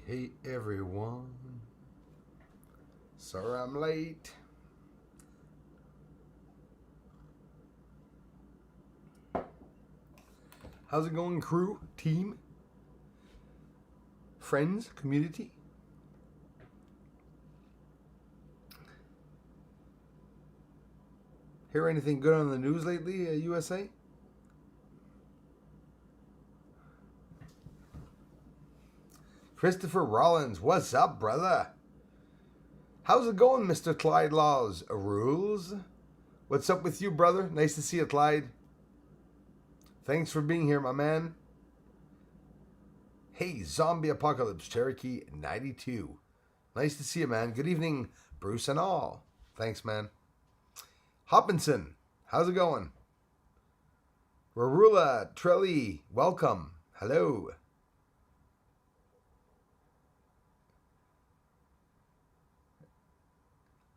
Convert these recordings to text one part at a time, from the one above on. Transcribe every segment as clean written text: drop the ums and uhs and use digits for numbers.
Hey everyone. Sorry I'm late. How's it going, crew, team, friends, community? Hear anything good on the news lately, USA? Christopher Rollins, what's up, brother? How's it going, Mr. Clyde Laws Rules? What's up with you, brother? Nice to see you, Clyde. Thanks for being here, my man. Hey, Zombie Apocalypse Cherokee 92. Nice to see you, man. Good evening, Bruce and all. Thanks, man. Hopkinson, how's it going? Rarula Trelly, welcome. Hello.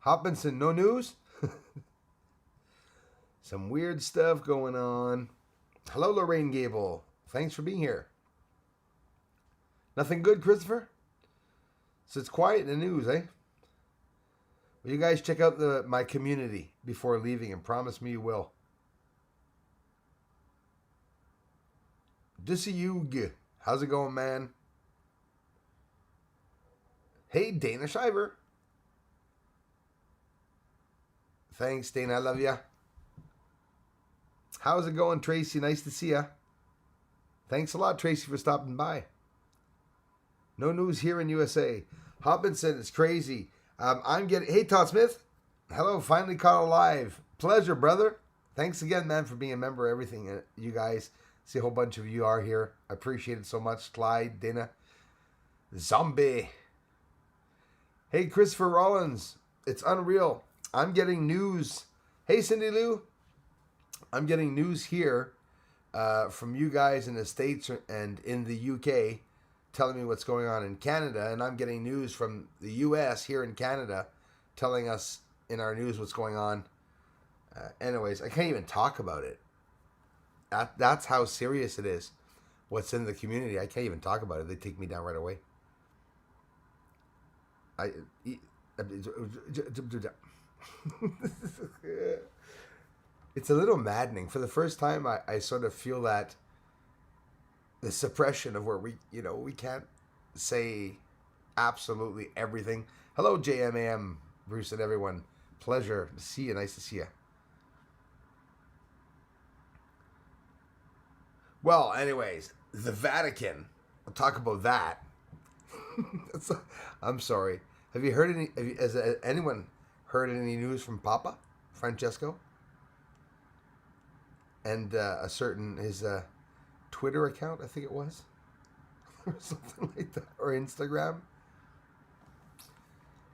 Hopkinson, no news? Some weird stuff going on. Hello, Lorraine Gable. Thanks for being here. Nothing good, Christopher? So it's quiet in the news, eh? Will you guys check out my community before leaving and promise me you will? Dissyug, how's it going, man? Hey, Dana Shiver. Thanks, Dana. I love ya. How's it going, Tracy? Nice to see ya. Thanks a lot, Tracy, for stopping by. No news here in USA. Hopkinson, it's crazy. I'm getting... Hey, Todd Smith. Hello, finally caught alive. Pleasure, brother. Thanks again, man, for being a member of everything. You guys, see a whole bunch of you are here. I appreciate it so much. Clyde, Dana, Zombie. Hey, Christopher Rollins. It's unreal. I'm getting news. Hey, Cindy Lou. I'm getting news here from you guys in the States and in the UK telling me what's going on in Canada, and I'm getting news from the US here in Canada telling us in our news what's going on. Anyways, I can't even talk about it. That's how serious it is. What's in the community, I can't even talk about it. They take me down right away. It's a little maddening. For the first time, I sort of feel that the suppression of where we can't say absolutely everything. Hello, JMAM, Bruce, and everyone. Pleasure to see you. Nice to see you. Well, anyways, the Vatican. I'll talk about that. I'm sorry. Have you heard any? Has anyone heard any news from Papa Francesco? And a certain his Twitter account, I think it was, or something like that, or Instagram.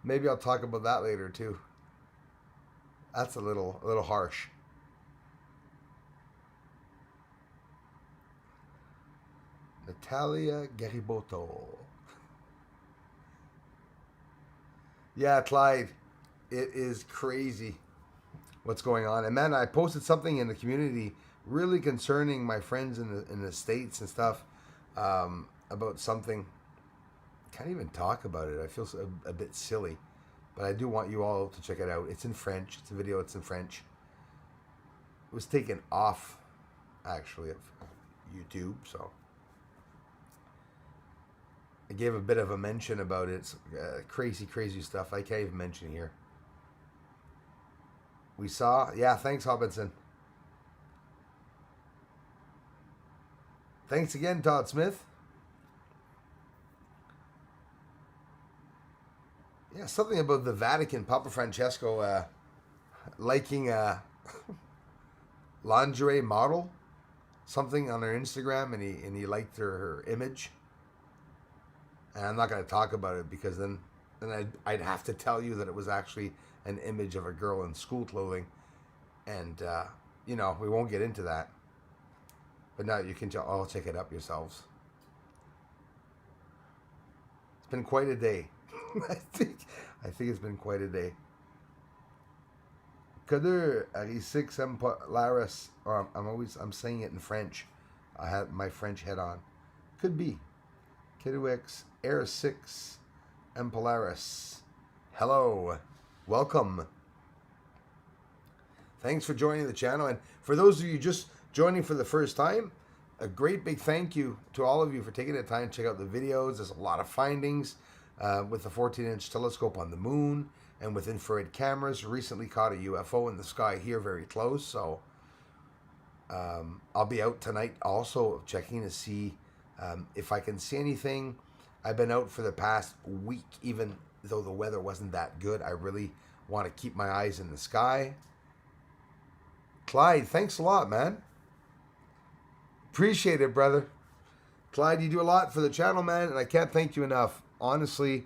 Maybe I'll talk about that later too. That's a little harsh. Natalia Gariboto. Yeah, Clyde, it is crazy what's going on. And man, I posted something in the community really concerning my friends in the States and stuff about something. Can't even talk about it. I feel a bit silly, but I do want you all to check it out. It's in French. It's a video. It's in French. It was taken off, actually, of YouTube, so I gave a bit of a mention about it. It's crazy stuff. I can't even mention here. We saw, yeah. Thanks, Hobinson. Thanks again, Todd Smith. Yeah, something about the Vatican. Papa Francesco liking a lingerie model, something on her Instagram, and he liked her image. And I'm not going to talk about it because then I'd have to tell you that it was actually an image of a girl in school clothing, and we won't get into that. But now you can all check it up yourselves. It's been quite a day. I think it's been quite a day. Kader Arisik Laris, or I'm saying it in French. I have my French head on. Could be. Kiduix, Air 6, and Polaris. Hello. Welcome. Thanks for joining the channel. And for those of you just joining for the first time, a great big thank you to all of you for taking the time to check out the videos. There's a lot of findings with the 14-inch telescope on the moon and with infrared cameras. Recently caught a UFO in the sky here very close. So I'll be out tonight also checking to see if I can see anything. I've been out for the past week, even though the weather wasn't that good. I really want to keep my eyes in the sky. Clyde, thanks a lot, man. Appreciate it, brother. Clyde, you do a lot for the channel, man, and I can't thank you enough. Honestly,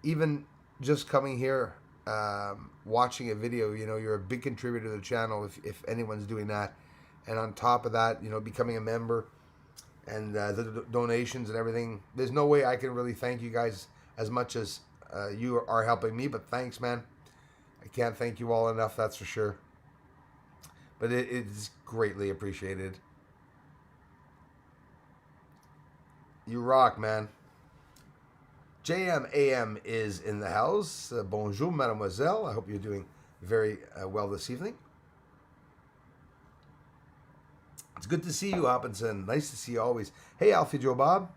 even just coming here, watching a video, you know, you're a big contributor to the channel if anyone's doing that. And on top of that, you know, becoming a member and the donations and everything, there's no way I can really thank you guys as much as you are helping me, but thanks, man. I can't thank you all enough, that's for sure. But it is greatly appreciated. You rock, man. JMAM is in the house. Bonjour, mademoiselle. I hope you're doing very well this evening. It's good to see you, Hopkinson. Nice to see you always. Hey, Alfie Joe Bob.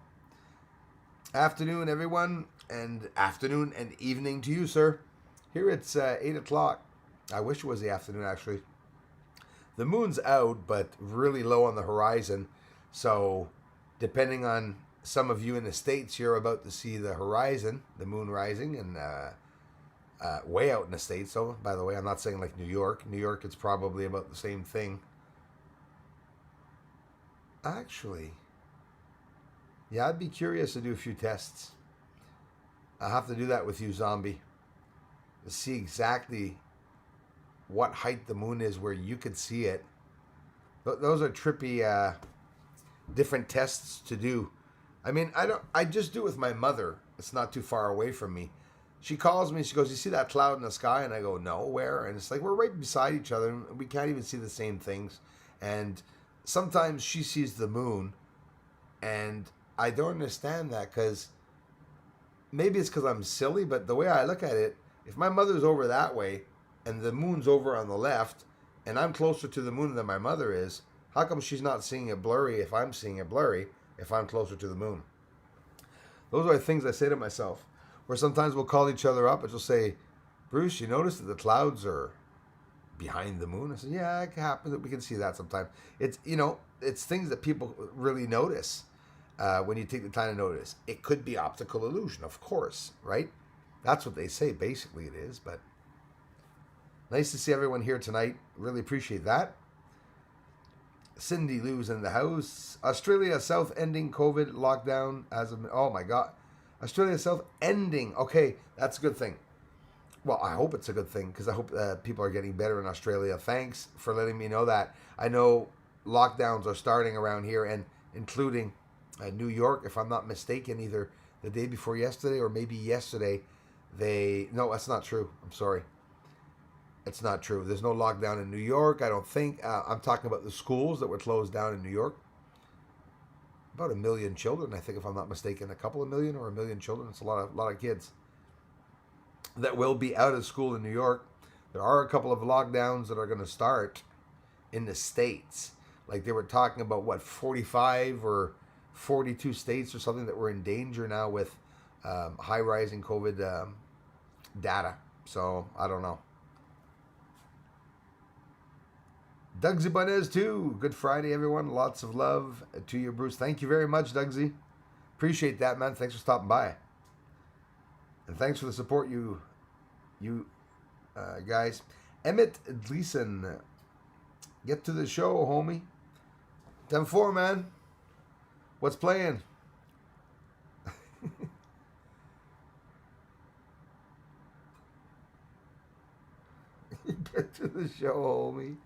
Afternoon, everyone. And afternoon and evening to you, sir. Here it's 8 o'clock. I wish it was the afternoon, actually. The moon's out, but really low on the horizon. So, depending on some of you in the States, you're about to see the horizon, the moon rising, and way out in the States. So, by the way, I'm not saying like New York. New York, it's probably about the same thing. Actually, yeah, I'd be curious to do a few tests. I'll have to do that with you, Zombie, to see exactly what height the moon is where you could see it. Those are trippy, different tests to do. I mean, I just do it with my mother. It's not too far away from me. She calls me, she goes, "You see that cloud in the sky?" And I go, "No, where?" And it's like, we're right beside each other, and we can't even see the same things. And sometimes she sees the moon, and I don't understand that, because maybe it's because I'm silly, but the way I look at it, if my mother's over that way, and the moon's over on the left, and I'm closer to the moon than my mother is, how come she's not seeing it blurry if I'm seeing it blurry if I'm closer to the moon? Those are things I say to myself. Or sometimes we'll call each other up and she'll say, "Bruce, you notice that the clouds are behind the moon?" I said, "Yeah, it can happen that we can see that sometimes." It's, you know, it's things that people really notice when you take the time to notice. It could be optical illusion, of course, right? That's what they say. Basically, it is. But nice to see everyone here tonight. Really appreciate that. Cindy Lou's in the house. Australia South ending COVID lockdown as of, oh my God. Australia South ending. Okay, that's a good thing. Well, I hope it's a good thing, because I hope people are getting better in Australia. Thanks for letting me know that. I know lockdowns are starting around here, and including New York, if I'm not mistaken, either the day before yesterday or maybe yesterday. No, that's not true. I'm sorry. It's not true. There's no lockdown in New York, I don't think. I'm talking about the schools that were closed down in New York. About 1 million children, I think, if I'm not mistaken. A couple of million or 1 million children. It's a lot of kids that will be out of school in New York. There are a couple of lockdowns that are going to start in the States. Like they were talking about, what, 45 or 42 states or something that were in danger now with high rising COVID data. So, I don't know. Doug Zibanez too. Good Friday, everyone. Lots of love to you, Bruce. Thank you very much, Doug Z. Appreciate that, man. Thanks for stopping by. And thanks for the support, you guys. Emmett Gleason. Get to the show, homie. 10-4, man. What's playing? Get to the show, homie.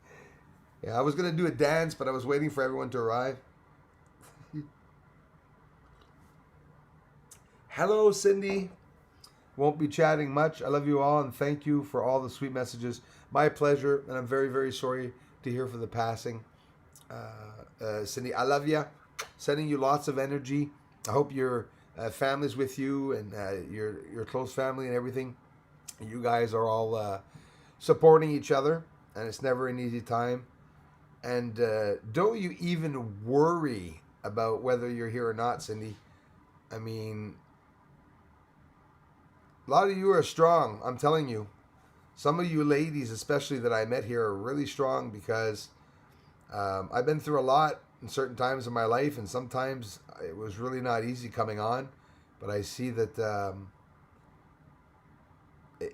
Yeah, I was going to do a dance, but I was waiting for everyone to arrive. Hello, Cindy. Won't be chatting much. I love you all, and thank you for all the sweet messages. My pleasure, and I'm very, very sorry to hear for the passing. Cindy, I love you. Sending you lots of energy. I hope your family's with you and your close family and everything. You guys are all supporting each other, and it's never an easy time. And don't you even worry about whether you're here or not, Cindy. I mean, a lot of you are strong. I'm telling you. Some of you ladies, especially that I met here, are really strong because I've been through a lot in certain times in my life, and sometimes it was really not easy coming on. But I see that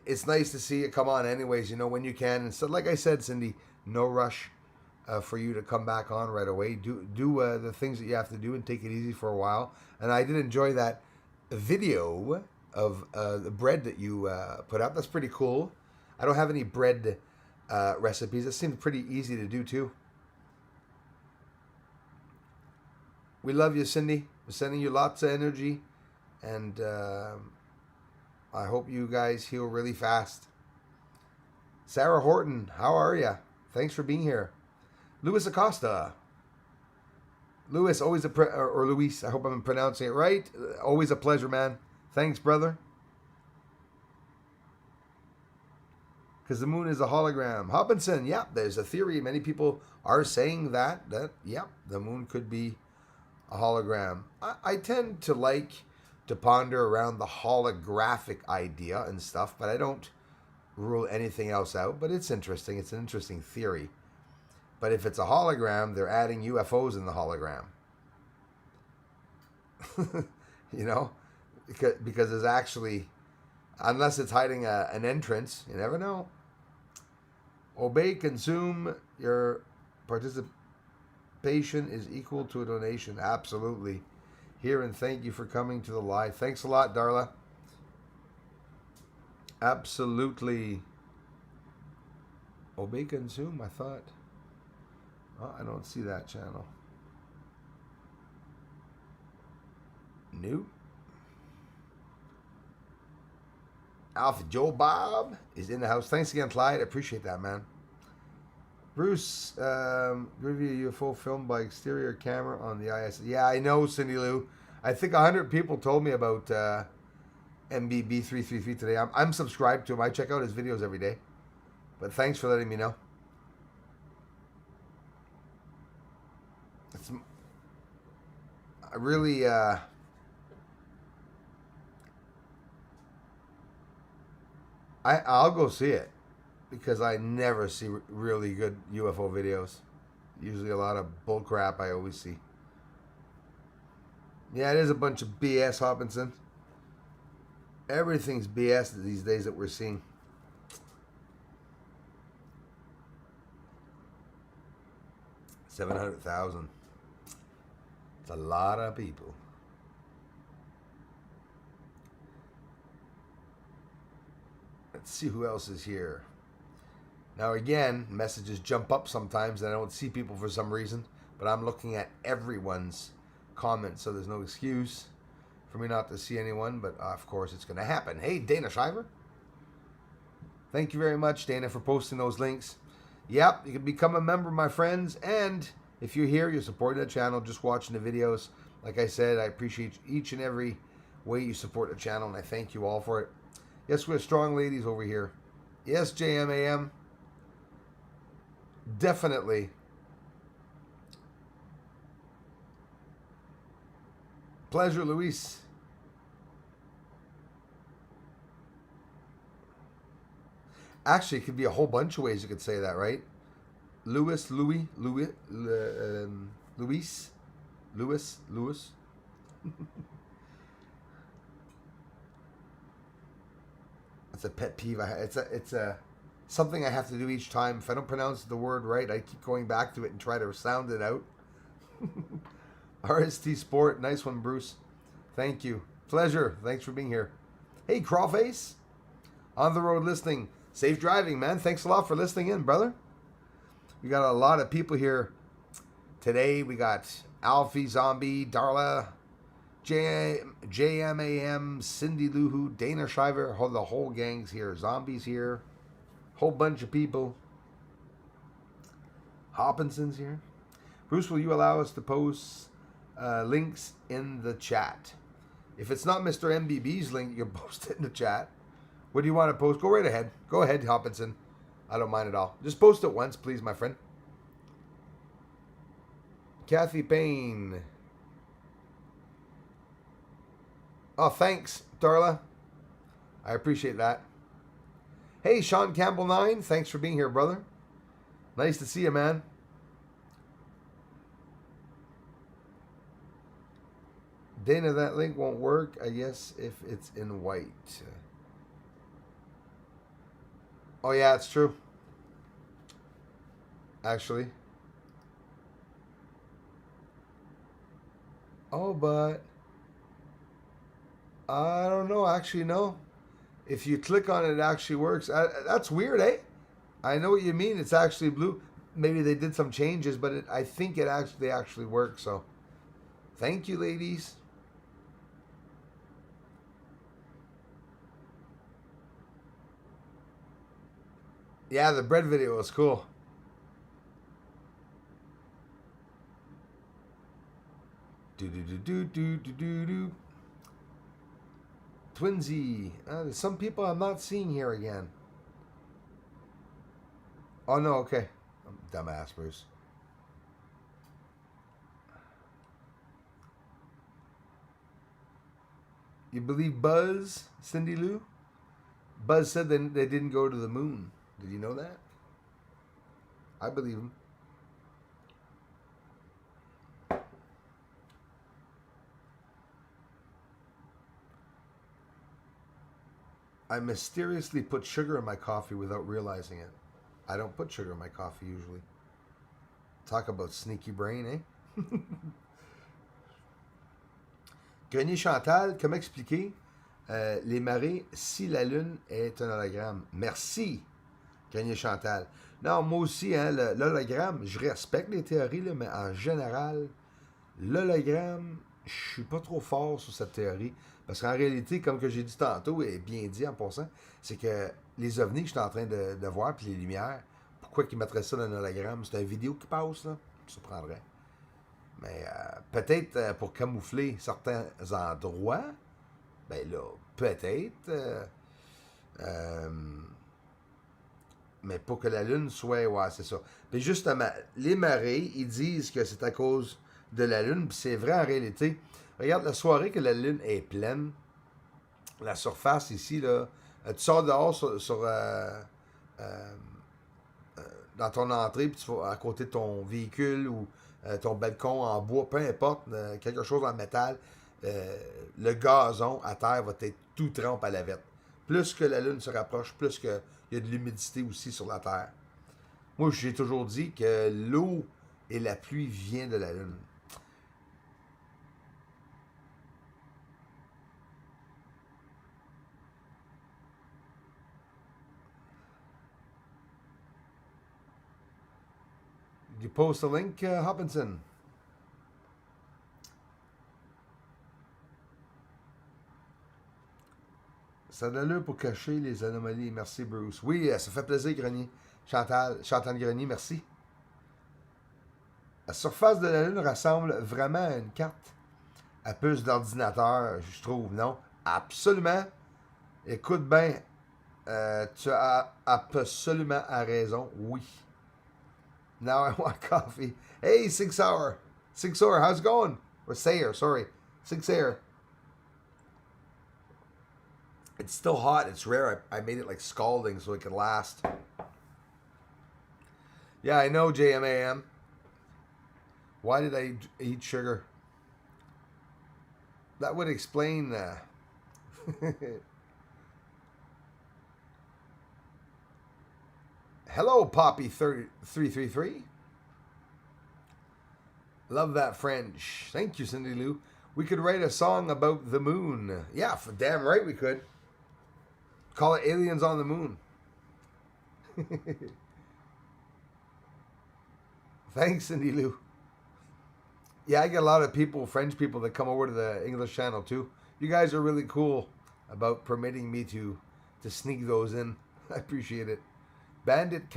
it's nice to see it come on anyways, when you can. And so, like I said, Cindy, no rush for you to come back on right away. Do the things that you have to do and take it easy for a while. And I did enjoy that video of the bread that you put up. That's pretty cool. I don't have any bread recipes. It seems pretty easy to do too. We love you, Cindy. We're sending you lots of energy, and I hope you guys heal really fast. Sarah Horton, how are you? Thanks for being here. Luis Acosta. Luis, always or Luis, I hope I'm pronouncing it right. Always a pleasure, man. Thanks, brother. Because the moon is a hologram. Hopkinson, yeah, there's a theory. Many people are saying that yeah, the moon could be a hologram. I tend to like to ponder around the holographic idea and stuff, but I don't rule anything else out. But it's interesting. It's an interesting theory. But if it's a hologram, they're adding UFOs in the hologram. Because there's actually, unless it's hiding an entrance, you never know. Obey, consume, your participation is equal to a donation. Absolutely. Here, and thank you for coming to the live. Thanks a lot, Darla. Absolutely. Obey, consume, I thought. Oh, I don't see that channel. New. Alpha Joe Bob is in the house. Thanks again, Clyde. I appreciate that, man. Bruce, review UFO filmed by exterior camera on the IS. Yeah, I know, Cindy Lou. I think 100 people told me about MBB333 today. I'm subscribed to him. I check out his videos every day. But thanks for letting me know. I really I'll go see it because I never see really good UFO videos. Usually a lot of bull crap I always see. Yeah, it is a bunch of BS, Hopkinson. Everything's BS these days that we're seeing. $700,000. It's a lot of people. Let's see who else is here. Now again, messages jump up sometimes and I don't see people for some reason, but I'm looking at everyone's comments, so there's no excuse for me not to see anyone, but of course it's going to happen. Hey, Dana Shiver. Thank you very much, Dana, for posting those links. Yep, you can become a member, my friends, and if you're here, you're supporting the channel, just watching the videos. Like I said, I appreciate each and every way you support the channel, and I thank you all for it. Yes, we're strong ladies over here. Yes, JMAM. Definitely. Pleasure, Luis. Actually, it could be a whole bunch of ways you could say that, right? Luis. It's a pet peeve. It's a something I have to do each time. If I don't pronounce the word right, I keep going back to it and try to sound it out. RST Sport, nice one, Bruce. Thank you. Pleasure. Thanks for being here. Hey, Crawface. On the road listening. Safe driving, man. Thanks a lot for listening in, brother. We got a lot of people here today. We got Alfie, Zombie, Darla, JMAM, Cindy Luhu, Dana Shiver. The whole gang's here. Zombies here. Whole bunch of people. Hopkinson's here. Bruce, will you allow us to post links in the chat. If it's not Mr. MBB's link, you post it in the chat. What do you want to post? Go right ahead. Go ahead, Hopkinson. I don't mind at all. Just post it once, please, my friend. Kathy Payne. Oh, thanks, Darla. I appreciate that. Hey, Sean Campbell 9. Thanks for being here, brother. Nice to see you, man. Dana, that link won't work, I guess, if it's in white. Oh, yeah, it's true. Actually. Oh, but I don't know. Actually, no. If you click on it, it actually works. That's weird, eh? I know what you mean. It's actually blue. Maybe they did some changes, but I think they actually work. So, thank you, ladies. Yeah, the bread video was cool. Do. Twinsy. There's some people I'm not seeing here again. Oh, no, okay. Dumbass, Bruce. You believe Buzz, Cindy Lou? Buzz said they didn't go to the moon. Did you know that? I believe him. I mysteriously put sugar in my coffee without realizing it. I don't put sugar in my coffee usually. Talk about sneaky brain, eh? Grenier Chantal, comment expliquer les marées si la Lune est un hologramme? Merci, Grenier Chantal. Non, moi aussi, hein, l'hologramme, je respecte les théories, là, mais en général, l'hologramme, je suis pas trop fort sur cette théorie. Parce qu'en réalité, comme que j'ai dit tantôt, et bien dit en passant, c'est que les ovnis que je suis en train de voir, puis les lumières, pourquoi qu'ils mettraient ça dans un hologramme? C'est une vidéo qui passe, là? Ça se prendrait. Mais peut-être pour camoufler certains endroits, ben là, peut-être. Mais pour que la Lune soit... Ouais, c'est ça. Puis justement, les marées, ils disent que c'est à cause de la Lune, puis c'est vrai en réalité. Regarde, la soirée que la Lune est pleine, la surface ici, là, tu sors dehors dans ton entrée, puis tu vas à côté de ton véhicule ou ton balcon en bois, peu importe, quelque chose en métal, le gazon à terre va être tout trempe à la vette. Plus que la Lune se rapproche, plus qu'il y a de l'humidité aussi sur la Terre. Moi, j'ai toujours dit que l'eau et la pluie viennent de la Lune. You post a link, Hopkinson? Ça a de l'allure pour cacher les anomalies. Merci, Bruce. Oui, ça fait plaisir, Grenier. Chantal Grenier, merci. La surface de la Lune ressemble vraiment à une carte à puce d'ordinateur, je trouve, non? Absolument. Écoute bien, tu as absolument raison, oui. Now I want coffee. Hey, 6 Hour. 6 Hour, how's it going? Or Sayer, sorry. 6 Hour. It's still hot. It's rare. I made it like scalding so it could last. Yeah, I know, JMAM. Why did I eat sugar? That would explain... Hello, Poppy333. Love that French. Thank you, Cindy Lou. We could write a song about the moon. Yeah, for damn right we could. Call it Aliens on the Moon. Thanks, Cindy Lou. Yeah, I get a lot of people, French people, that come over to the English channel too. You guys are really cool about permitting me to sneak those in. I appreciate it. Bandit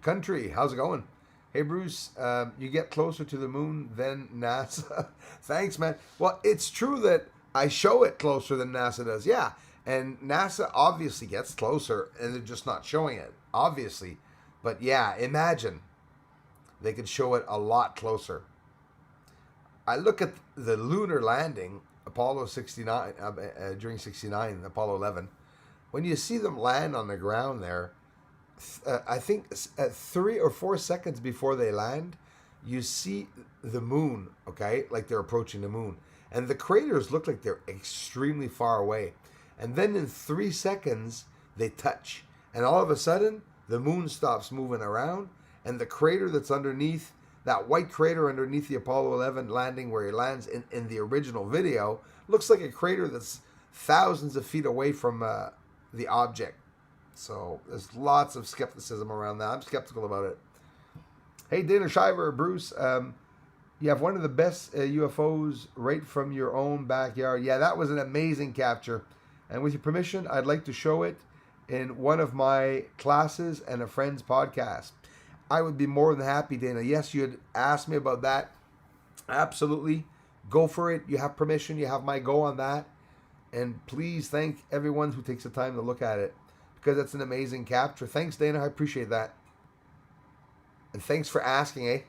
Country, how's it going? Hey, Bruce, you get closer to the moon than NASA. Thanks, man. Well, it's true that I show it closer than NASA does. Yeah. And NASA obviously gets closer, and they're just not showing it, obviously. But yeah, imagine they could show it a lot closer. I look at the lunar landing, Apollo 69, during 69, Apollo 11. When you see them land on the ground there, I think 3 or 4 seconds before they land, you see the moon, okay? Like they're approaching the moon. And the craters look like they're extremely far away. And then in 3 seconds, they touch. And all of a sudden, the moon stops moving around. And the crater that's underneath, that white crater underneath the Apollo 11 landing where he lands in the original video, looks like a crater that's thousands of feet away from the object. So there's lots of skepticism around that. I'm skeptical about it. Hey, Dana Shiver, Bruce, you have one of the best UFOs right from your own backyard. Yeah, that was an amazing capture. And with your permission, I'd like to show it in one of my classes and a friend's podcast. I would be more than happy, Dana. Yes, you had asked me about that. Absolutely. Go for it. You have permission. You have my go on that. And please thank everyone who takes the time to look at it, because it's an amazing capture. Thanks, Dana. I appreciate that. And thanks for asking, eh?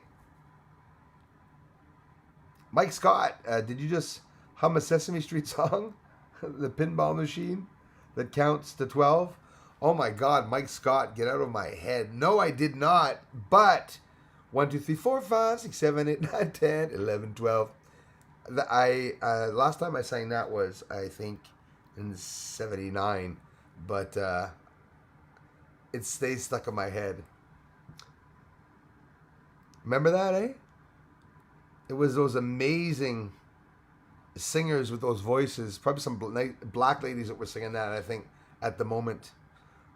Mike Scott, did you just hum a Sesame Street song? The pinball machine that counts to 12? Oh my God, Mike Scott, get out of my head. No, I did not. But 1, 2, 3, 4, 5, 6, 7, 8, 9, 10, 11, 12. Last time I sang that was, I think, in 79. But it stays stuck in my head. Remember that, eh? It was those amazing singers with those voices. Probably some black ladies that were singing that, I think, at the moment.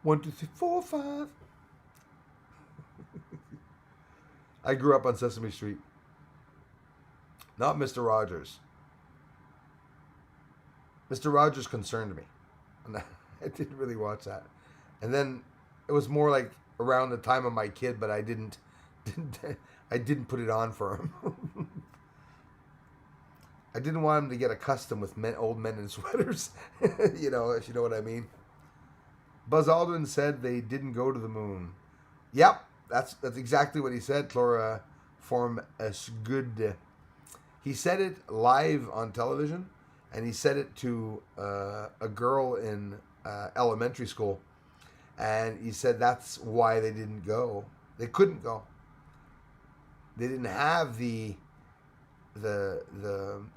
1, 2, 3, 4, 5. I grew up on Sesame Street. Not Mr. Rogers. Mr. Rogers concerned me. I didn't really watch that. And then it was more like around the time of my kid, but I didn't put it on for him. I didn't want him to get accustomed with old men in sweaters. If you know what I mean. Buzz Aldrin said they didn't go to the moon. Yep, that's exactly what he said, Chlora Form as good. He said it live on television, and he said it to a girl in elementary school. And he said that's why they didn't go. They couldn't go. They didn't have the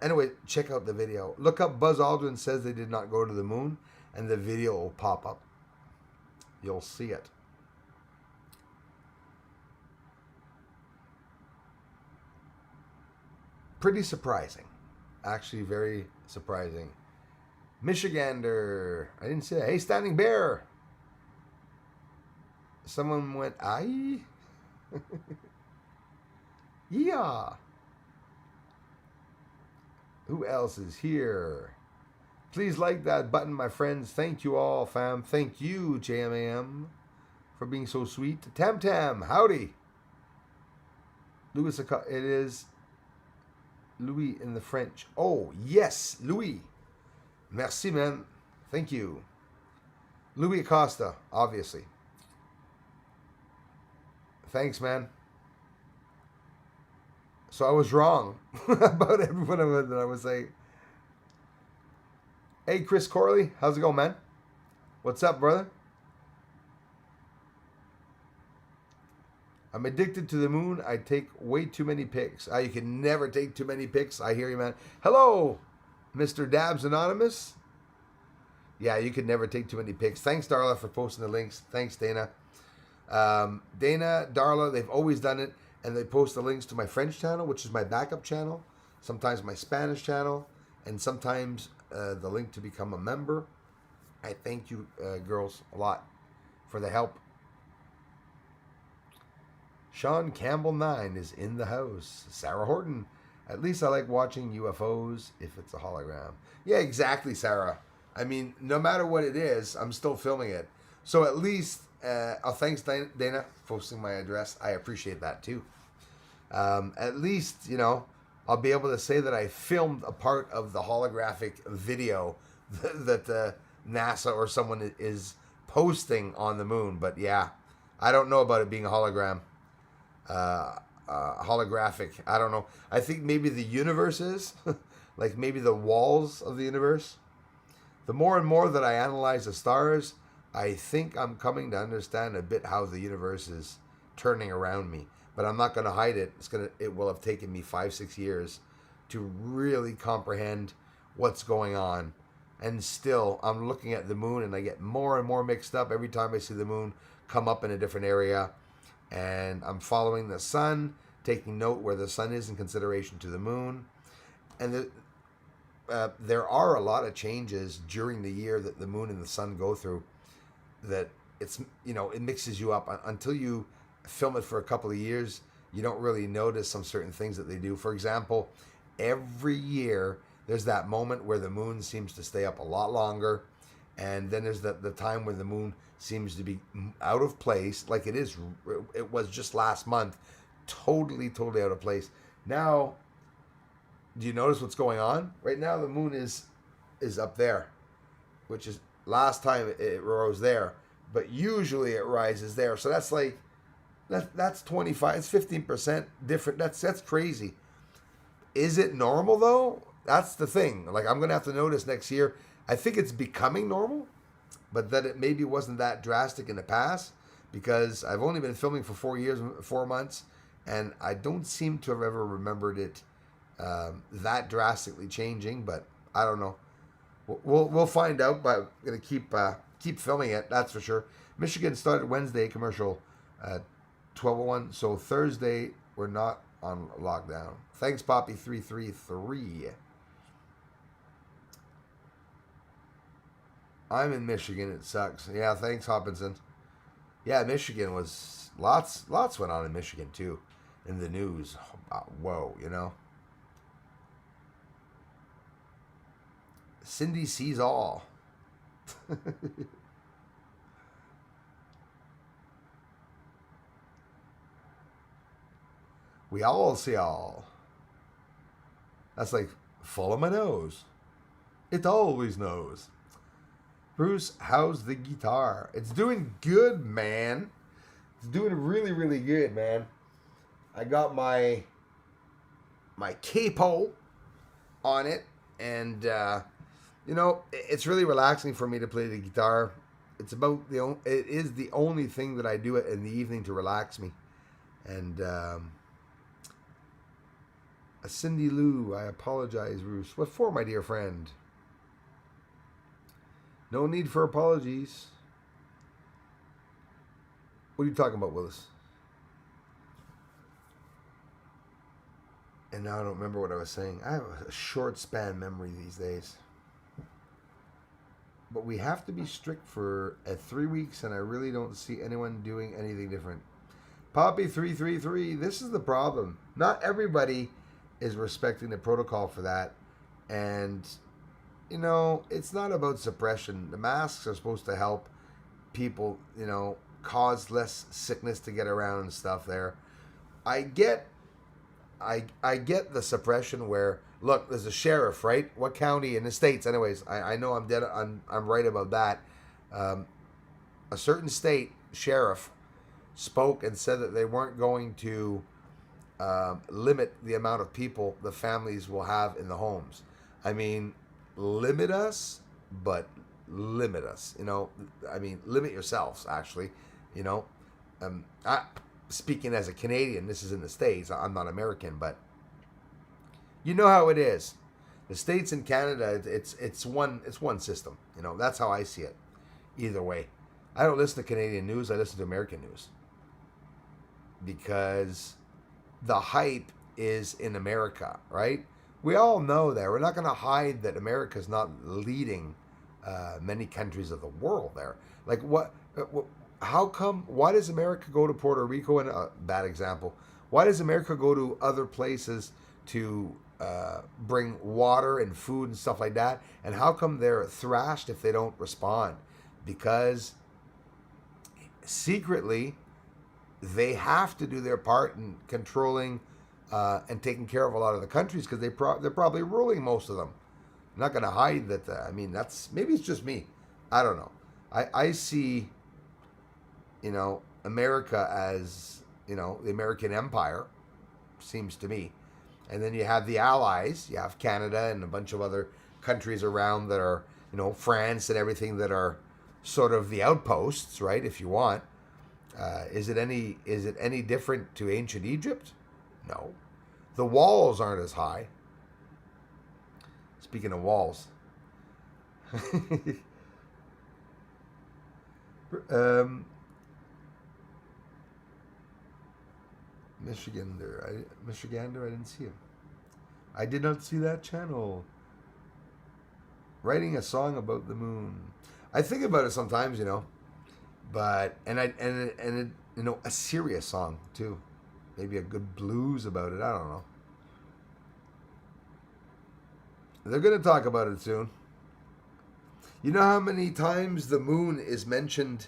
anyway, check out the video. Look up Buzz Aldrin says they did not go to the moon, and the video will pop up. You'll see it. Pretty surprising. Actually, very surprising. Michigander. I didn't see that. Hey, Standing Bear. Someone went, aye? Yeah. Who else is here? Please like that button, my friends. Thank you all, fam. Thank you, JMAM, for being so sweet. Tam Tam, howdy. Louis, it is Louis in the French. Oh, yes, Louis. Merci, man. Thank you. Louis Acosta, obviously. Thanks, man. So I was wrong about everyone that I was saying. Hey, Chris Corley, how's it going, man? What's up, brother? I'm addicted to the moon. I take way too many pics. You can never take too many pics. I hear you, man. Hello, Mr. Dabs Anonymous. Yeah, you can never take too many pics. Thanks, Darla, for posting the links. Thanks, Dana. Dana, Darla, they've always done it. And they post the links to my French channel, which is my backup channel. Sometimes my Spanish channel. And sometimes the link to become a member. I thank you, girls, a lot for the help. Sean Campbell 9 is in the house. Sarah Horton. At least I like watching UFOs if it's a hologram. Yeah, exactly, Sarah. I mean, no matter what it is, I'm still filming it. So at least, thanks, Dana, for posting my address. I appreciate that too. At least, I'll be able to say that I filmed a part of the holographic video that NASA or someone is posting on the moon. But yeah, I don't know about it being a hologram, holographic. I don't know. I think maybe the universe is, like maybe the walls of the universe. The more and more that I analyze the stars, I think I'm coming to understand a bit how the universe is turning around me. But I'm not going to hide it. It will have taken me 5-6 years to really comprehend what's going on. And still, I'm looking at the moon and I get more and more mixed up every time I see the moon come up in a different area. And I'm following the sun, taking note where the sun is in consideration to the moon. And there are a lot of changes during the year that the moon and the sun go through that it mixes you up until you film it for a couple of years. You don't really notice some certain things that they do. For example, every year there's that moment where the moon seems to stay up a lot longer, and then there's the time when the moon seems to be out of place, like it was just last month, totally out of place. Now, do you notice what's going on? Right now the moon is up there, which is last time it rose there, but usually it rises there. So that's like that's 25, it's 15% different. That's crazy. Is it normal though? That's the thing. Like, I'm gonna have to notice next year. I think it's becoming normal, but that it maybe wasn't that drastic in the past, because I've only been filming for 4 months, and I don't seem to have ever remembered it that drastically changing. But I don't know. We'll find out. But I'm gonna keep filming it. That's for sure. Michigan started Wednesday commercial, 12:01. So Thursday we're not on lockdown. Thanks, Poppy333. I'm in Michigan. It sucks. Yeah, thanks, Hopkinson. Yeah, Michigan was lots went on in Michigan too, in the news. Whoa. Cindy sees all. We all see all. That's like, follow my nose. It always knows. Bruce, how's the guitar? It's doing good, man. It's doing really, really good, man. I got my capo on it, and it's really relaxing for me to play the guitar. It is the only thing that I do it in the evening to relax me. And Cindy Lou, I apologize, Bruce. What for, my dear friend? No need for apologies. What are you talking about, Willis? And now I don't remember what I was saying. I have a short span memory these days. But we have to be strict for 3 weeks, and I really don't see anyone doing anything different. Poppy333, this is the problem. Not everybody is respecting the protocol for that. And it's not about suppression. The masks are supposed to help people, cause less sickness to get around and stuff there. I get the suppression where, look, there's a sheriff, right? What county in the States? Anyways, I know I'm right about that. A certain state sheriff spoke and said that they weren't going to limit the amount of people the families will have in the homes. I mean, limit us, but limit us. Limit yourselves, actually. Speaking as a Canadian, this is in the States. I'm not American, but you know how it is. The States and Canada, it's one system. That's how I see it. Either way, I don't listen to Canadian news. I listen to American news, because the hype is in America, right? We all know that. We're not going to hide that America's not leading many countries of the world there. Like, what? How come? Why does America go to Puerto Rico? And a bad example. Why does America go to other places to bring water and food and stuff like that? And how come they're thrashed if they don't respond? Because secretly, they have to do their part in controlling and taking care of a lot of the countries because they're probably ruling most of them. I'm not going to hide that. I mean, that's maybe it's just me. I don't know. I see, America as the American Empire, seems to me, and then you have the Allies. You have Canada and a bunch of other countries around that are France and everything that are sort of the outposts, right? If you want, is it any different to ancient Egypt? No, the walls aren't as high. Speaking of walls, Michigander, I didn't see him. I did not see that channel. Writing a song about the moon. I think about it sometimes, but a serious song too. Maybe a good blues about it. I don't know. They're going to talk about it soon. You know how many times the moon is mentioned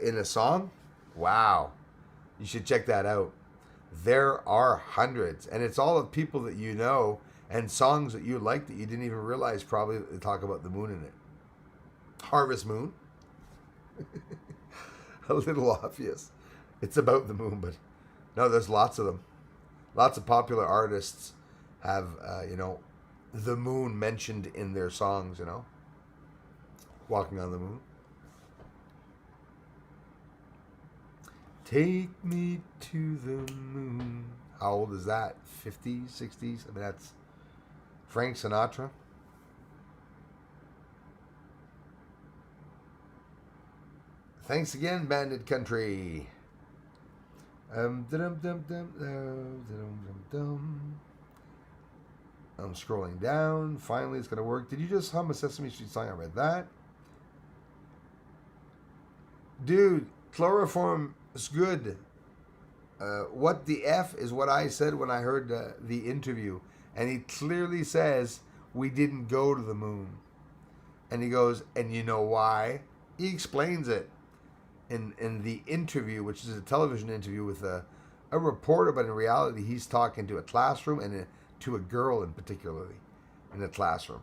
in a song? Wow. You should check that out. There are hundreds. And it's all of people that you know and songs that you like that you didn't even realize probably they talk about the moon in it. Harvest Moon. A little obvious. It's about the moon, but no, there's lots of them. Lots of popular artists have, the moon mentioned in their songs, Walking on the Moon. Take me to the moon. How old is that? 50s, 60s? I mean, that's Frank Sinatra. Thanks again, Bandit Country. I'm scrolling down. Finally, it's going to work. Did you just hum a Sesame Street song? I read that. Dude, chloroform is good. What the F is what I said when I heard the interview. And he clearly says, we didn't go to the moon. And he goes, and you know why? He explains it in the interview, which is a television interview with a reporter, but in reality, he's talking to a classroom and to a girl in particularly in the classroom.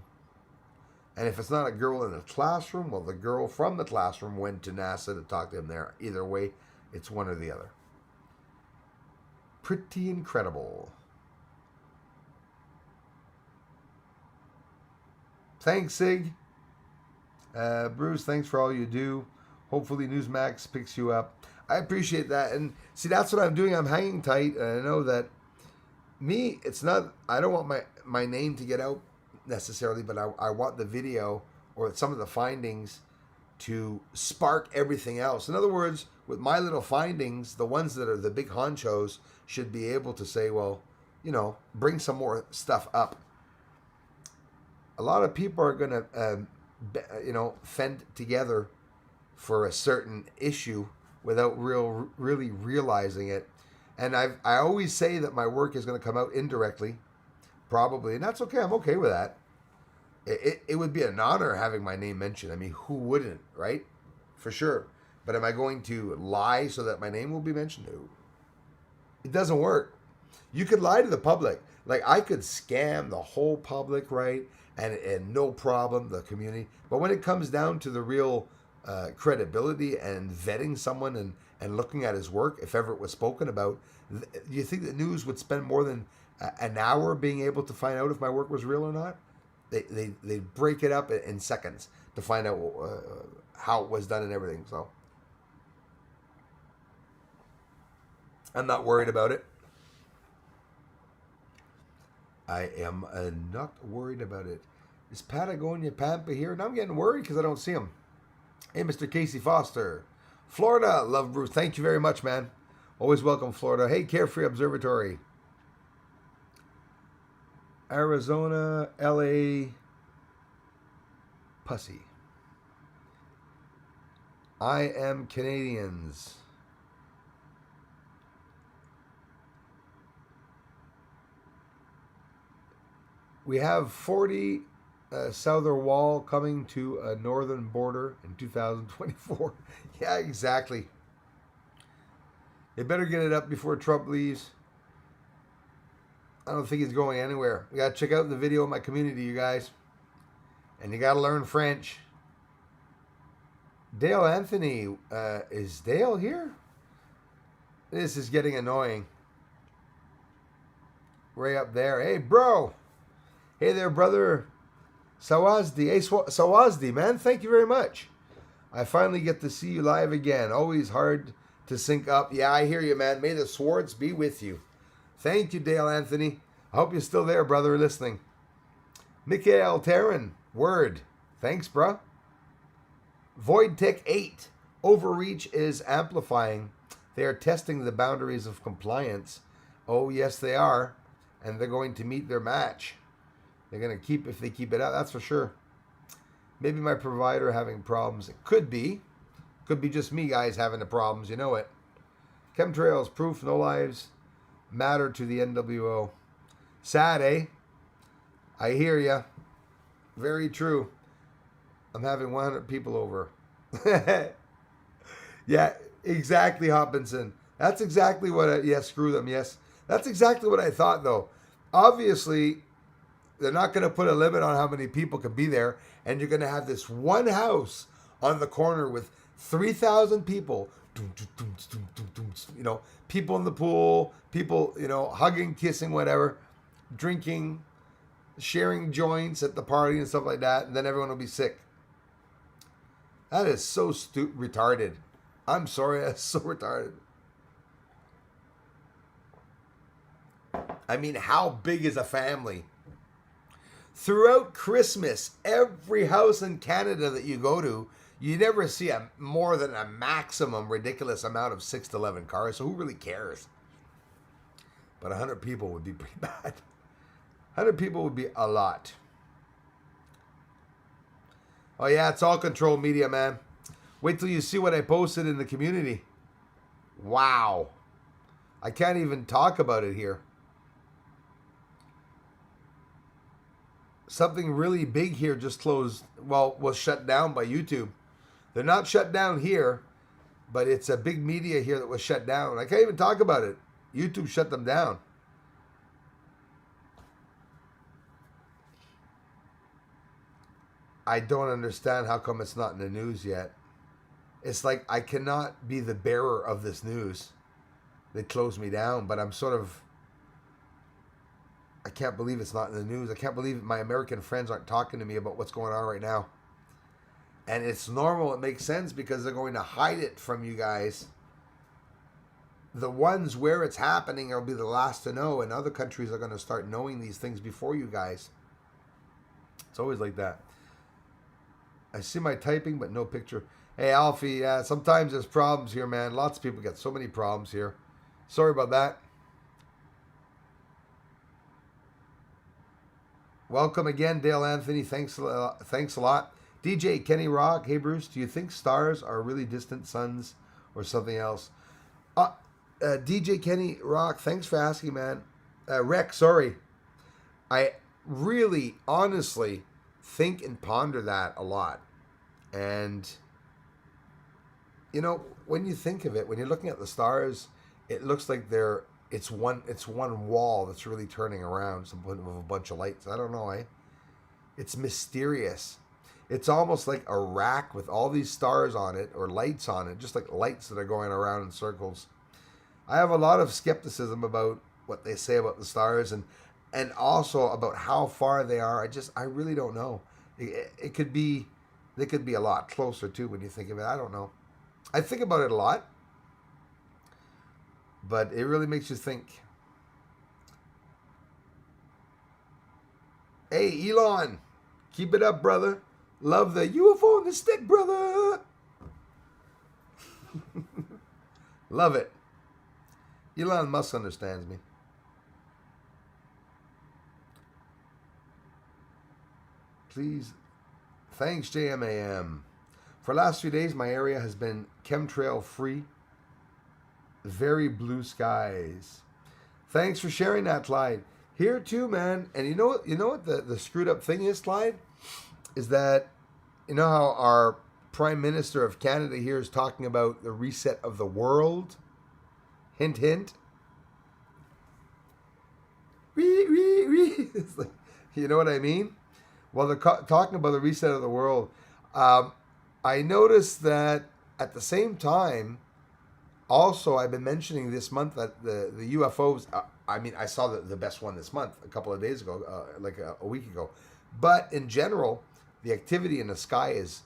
And if it's not a girl in the classroom, well, the girl from the classroom went to NASA to talk to him there. Either way, it's one or the other. Pretty incredible. Thanks, Sig. Bruce, thanks for all you do. Hopefully Newsmax picks you up. I appreciate that. And see, that's what I'm doing. I'm hanging tight. And I know that it's not, I don't want my name to get out necessarily, but I want the video or some of the findings to spark everything else. In other words, with my little findings, the ones that are the big honchos should be able to say, well, bring some more stuff up. A lot of people are going to, fend together for a certain issue without really realizing it. And I always say that my work is going to come out indirectly, probably, and that's okay. I'm okay with that. It would be an honor having my name mentioned. I mean, who wouldn't, right? For sure. But am I going to lie so that my name will be mentioned? No. It doesn't work. You could lie to the public. Like, I could scam the whole public, right? And no problem, the community. But when it comes down to the real credibility and vetting someone and looking at his work, if ever it was spoken about, do you think the news would spend more than an hour being able to find out if my work was real or not? They break it up in seconds to find out how it was done and everything. So I'm not worried about it. I am not worried about it. Is Patagonia Pampa here? Now I'm getting worried because I don't see him. Hey, Mr. Casey Foster. Florida, love Bruce. Thank you very much, man. Always welcome, Florida. Hey, Carefree Observatory. Arizona, LA, Pussy. I am Canadians. We have 40 southern wall coming to a northern border in 2024. Yeah, exactly. They better get it up before Trump leaves. I don't think he's going anywhere. You got to check out the video in my community, you guys. And you got to learn French. Dale Anthony. Is Dale here? This is getting annoying. Right up there. Hey, bro. Hey there, brother. Sawazdi. Hey, Sawazdi, man. Thank you very much. I finally get to see you live again. Always hard to sync up. Yeah, I hear you, man. May the swords be with you. Thank you, Dale Anthony. I hope you're still there, brother, listening. Mikhail Terran. Word. Thanks, bruh. Void Tech 8. Overreach is amplifying. They are testing the boundaries of compliance. Oh, yes, they are. And they're going to meet their match. They're going to keep, if they keep it out, that's for sure. Maybe my provider having problems. It could be. Could be just me, guys, having the problems. You know it. Chemtrails, proof, no lives matter to the NWO. Sad, eh? I hear ya. Very true. I'm having 100 people over. Yeah, exactly, Hopkinson. That's exactly what yes, screw them, yes. That's exactly what I thought, though. Obviously, they're not going to put a limit on how many people can be there, and you're going to have this one house on the corner with 3,000 people. You know, people in the pool, people, you know, hugging, kissing, whatever, drinking, sharing joints at the party and stuff like that, and then everyone will be sick. That is so retarded. I'm sorry, that's so retarded. I mean, how big is a family? Throughout Christmas, every house in Canada that you go to, you never see more than a maximum ridiculous amount of 6 to 11 cars, so who really cares? But 100 people would be pretty bad. 100 people would be a lot. Oh yeah, it's all control media, man. Wait till you see what I posted in the community. Wow. I can't even talk about it here. Something really big here just closed, well, was shut down by YouTube. They're not shut down here, but it's a big media here that was shut down. I can't even talk about it. YouTube shut them down. I don't understand how come it's not in the news yet. It's like I cannot be the bearer of this news. They closed me down, but I'm sort of... I can't believe it's not in the news. I can't believe my American friends aren't talking to me about what's going on right now. And it's normal. It makes sense because they're going to hide it from you guys. The ones where it's happening will be the last to know, and other countries are going to start knowing these things before you guys. It's always like that. I see my typing, but no picture. Hey, Alfie, sometimes there's problems here, man. Lots of people get so many problems here. Sorry about that. Welcome again, Dale Anthony. Thanks a lot. DJ Kenny Rock. Hey, Bruce, do you think stars are really distant suns or something else? DJ Kenny Rock, thanks for asking, man. Rex, sorry. I really, honestly think and ponder that a lot. And, you know, when you think of it, when you're looking at the stars, it looks like it's one wall that's really turning around with a bunch of lights. I don't know, It's mysterious. It's almost like a rack with all these stars on it or lights on it, just like lights that are going around in circles. I have a lot of skepticism about what they say about the stars and also about how far they are. I really don't know. They could be a lot closer too when you think of it. I don't know. I think about it a lot, but it really makes you think. Hey, Elon, keep it up, brother. Love the UFO on the stick, brother. Love it. Elon Musk understands me. Please. Thanks, JMAM. For the last few days, my area has been chemtrail free. Very blue skies. Thanks for sharing that, Clyde. Here too, man. And you know what the screwed up thing is, Clyde? Is that, you know how our Prime Minister of Canada here is talking about the reset of the world? Hint, hint. It's like, you know what I mean? Well, they're talking about the reset of the world. Um, I noticed that at the same time, also, I've been mentioning this month that the UFOs. I mean, I saw the best one this month a couple of days ago, like a week ago. But in general, the activity in the sky is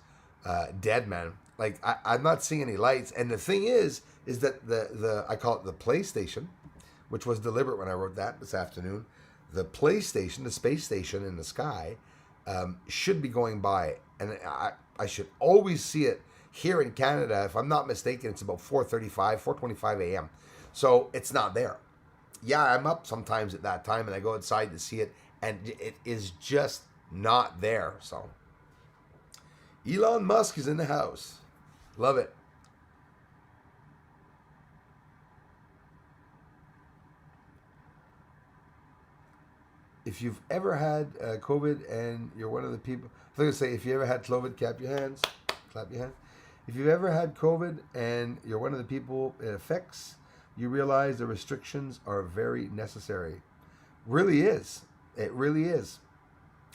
dead, man. Like I'm not seeing any lights. And the thing is that the I call it the PlayStation, which was deliberate when I wrote that this afternoon. The PlayStation, the space station in the sky, should be going by, and I should always see it here in Canada. If I'm not mistaken, it's about 4:35, 4:25 a.m. So it's not there. Yeah, I'm up sometimes at that time, and I go outside to see it, and it is just not there. So Elon Musk is in the house. Love it. If you've ever had COVID and you're one of the people, I was going to say, if you ever had COVID, clap your hands. Clap your hands. If you've ever had COVID and you're one of the people it affects, you realize the restrictions are very necessary. Really is. It really is.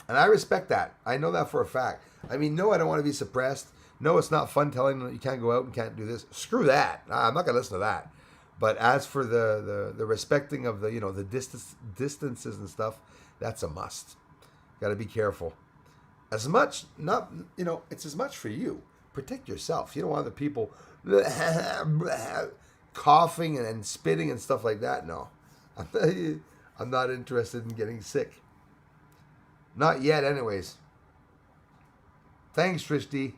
And I respect that. I know that for a fact. I mean, no, I don't want to be suppressed. No, it's not fun telling them that you can't go out and can't do this. Screw that. I'm not going to listen to that. But as for the respecting of the distances and stuff, that's a must. Got to be careful. As much, not, it's as much for you. Protect yourself. You don't want other people coughing and spitting and stuff like that. No. I'm not interested in getting sick. Not yet, anyways. Thanks, Trish D.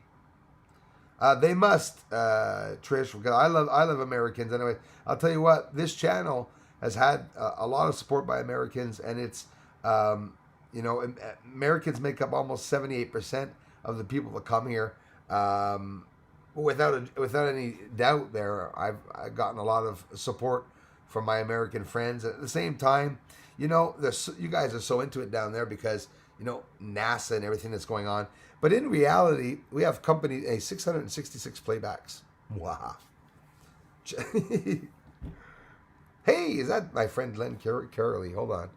They must, Trish, because I love Americans. Anyway, I'll tell you what, this channel has had a lot of support by Americans, and it's, Americans make up almost 78% of the people that come here. Without any doubt, I've gotten a lot of support from my American friends. At the same time, you guys are so into it down there because NASA and everything that's going on. But in reality, we have 666 playbacks. Wow. Hey, is that my friend Glenn Curley? Hold on.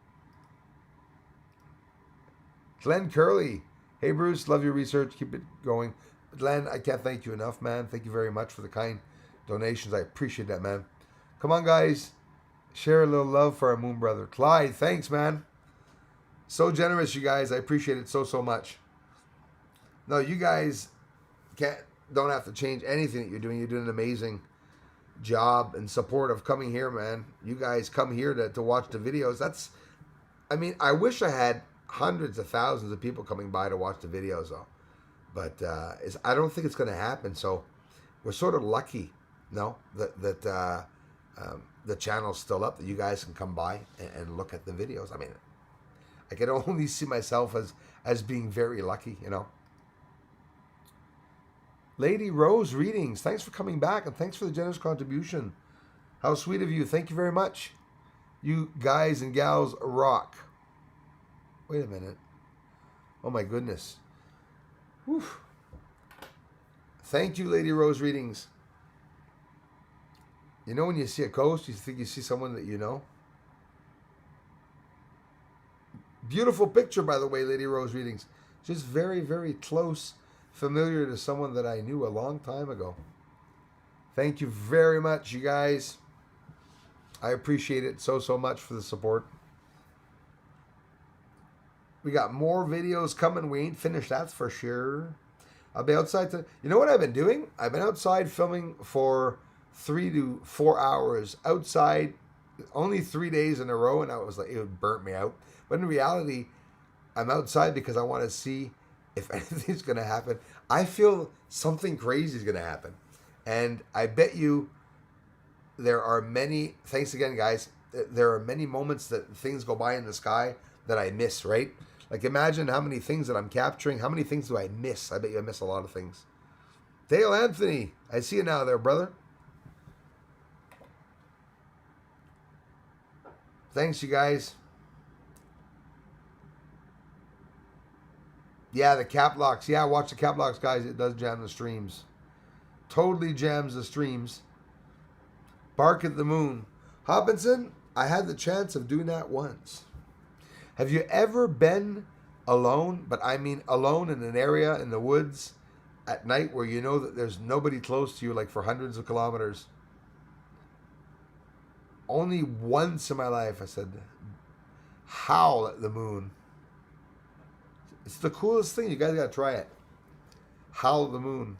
Glenn Curley. Hey, Bruce, love your research. Keep it going. Glenn, I can't thank you enough, man. Thank you very much for the kind donations. I appreciate that, man. Come on, guys. Share a little love for our moon brother. Clyde, thanks, man. So generous, you guys. I appreciate it so much. No, you guys don't have to change anything that you're doing. You're doing an amazing job and support of coming here, man. You guys come here to watch the videos. I wish I had hundreds of thousands of people coming by to watch the videos, though. But I don't think it's going to happen. So we're sort of lucky, that the channel's still up, that you guys can come by and look at the videos. I mean, I can only see myself as being very lucky, Lady Rose Readings, thanks for coming back and thanks for the generous contribution. How sweet of you. Thank you very much. You guys and gals rock. Wait a minute. Oh my goodness. Whew. Thank you, Lady Rose Readings. When you see a coast, you think you see someone that you know? Beautiful picture, by the way, Lady Rose Readings. Just very, very close, familiar to someone that I knew a long time ago. Thank you very much, you guys. I appreciate it so much for the support. We got more videos coming. We ain't finished, that's for sure. I'll be outside. You know what I've been doing? I've been outside filming for 3 to 4 hours outside, only 3 days in a row, and I was like, it would burn me out. But in reality, I'm outside because I want to see if anything's going to happen. I feel something crazy is going to happen. And I bet you there are many, thanks again, guys, there are many moments that things go by in the sky that I miss, right? Like, imagine how many things that I'm capturing. How many things do I miss? I bet you I miss a lot of things. Dale Anthony, I see you now there, brother. Thanks, you guys. Yeah, the cap locks. Yeah, watch the cap locks, guys. It does jam the streams. Totally jams the streams. Bark at the moon. Hopkinson, I had the chance of doing that once. Have you ever been alone, but I mean alone in an area in the woods at night where you know that there's nobody close to you, like for hundreds of kilometers? Only once in my life I said, howl at the moon. It's the coolest thing. You guys got to try it. Howl at the moon.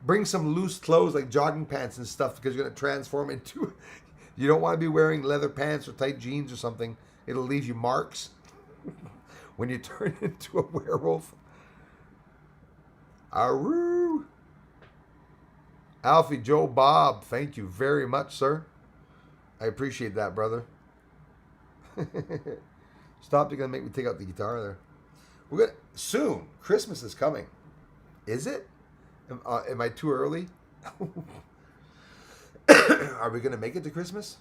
Bring some loose clothes like jogging pants and stuff because you're going to transform into... You don't want to be wearing leather pants or tight jeans or something. It'll leave you marks when you turn into a werewolf. Aroo! Alfie, Joe, Bob, thank you very much, sir. I appreciate that, brother. Stop, you're going to make me take out the guitar there. We're going to... Soon, Christmas is coming. Is it? Am I too early? Are we going to make it to Christmas?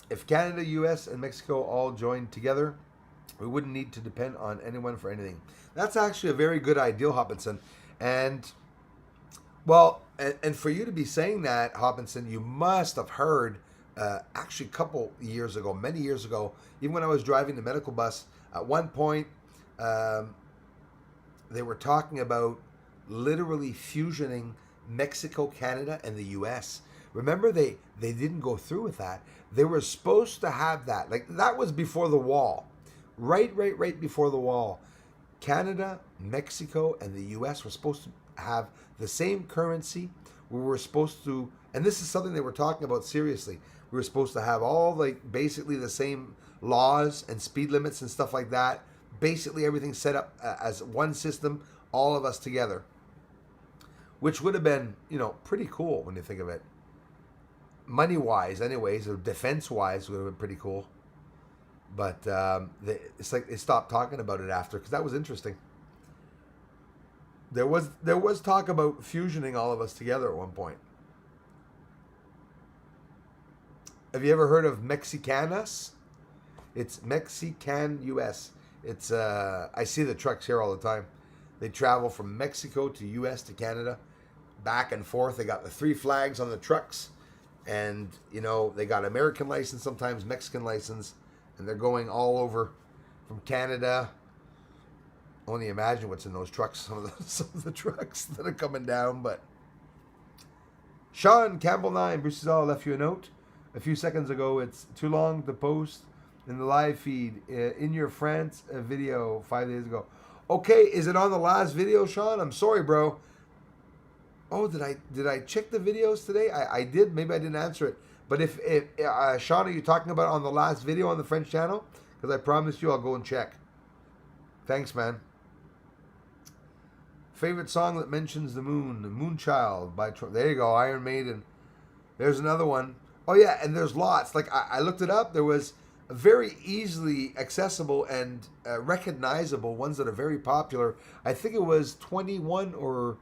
If Canada, US, and Mexico all joined together, we wouldn't need to depend on anyone for anything. That's actually a very good idea, Hopkinson. And, well, and for you to be saying that, Hopkinson, you must have heard, actually a couple years ago, many years ago, even when I was driving the medical bus, at one point, they were talking about literally fusioning Mexico, Canada, and the US. Remember, they didn't go through with that. They were supposed to have that. Like, that was before the wall. Right before the wall. Canada, Mexico, and the US were supposed to have the same currency. We were supposed to, and this is something they were talking about seriously. We were supposed to have all, like, basically the same laws and speed limits and stuff like that. Basically everything set up as one system, all of us together. Which would have been, pretty cool when you think of it. Money-wise, anyways, or defense-wise, would have been pretty cool. But it's like they stopped talking about it after, because that was interesting. There was talk about fusioning all of us together at one point. Have you ever heard of Mexicanas? It's Mexican US. It's I see the trucks here all the time. They travel from Mexico to US to Canada, back and forth. They got the 3 flags on the trucks, and they got American license, sometimes Mexican license, and they're going all over from Canada. Only imagine what's in those trucks, some of the trucks that are coming down. But Sean Campbell 9, Bruce Zall left you a note a few seconds ago. It's too long to post in the live feed in your France video 5 days ago. Okay, is it on the last video, Sean? I'm sorry, bro. Oh, did I check the videos today? I did. Maybe I didn't answer it. But if Sean, are you talking about on the last video on the French channel? Because I promised you I'll go and check. Thanks, man. Favorite song that mentions the moon, Moonchild by there you go, Iron Maiden. There's another one. Oh yeah, and there's lots. Like I looked it up. There was very easily accessible and recognizable ones that are very popular. I think it was 21 or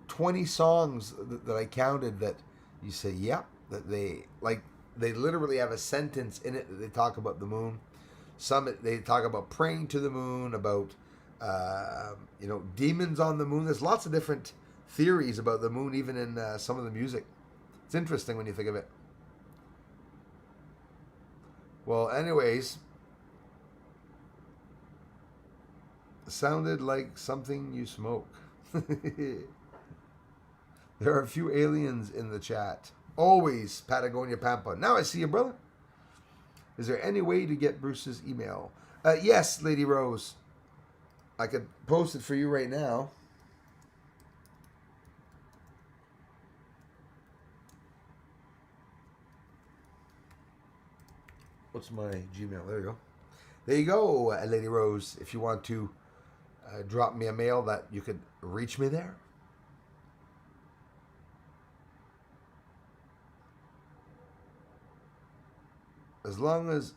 20 songs that I counted that you say, yeah, that they literally have a sentence in it that they talk about the moon. Some they talk about praying to the moon, about demons on the moon. There's lots of different theories about the moon, even in some of the music. It's interesting when you think of it. Well, anyways, sounded like something you smoke. There are a few aliens in the chat. Always, Patagonia Pampa. Now I see you, brother. Is there any way to get Bruce's email? Yes, Lady Rose. I could post it for you right now. What's my Gmail? There you go. There you go, Lady Rose. If you want to drop me a mail, that you could reach me there. As long as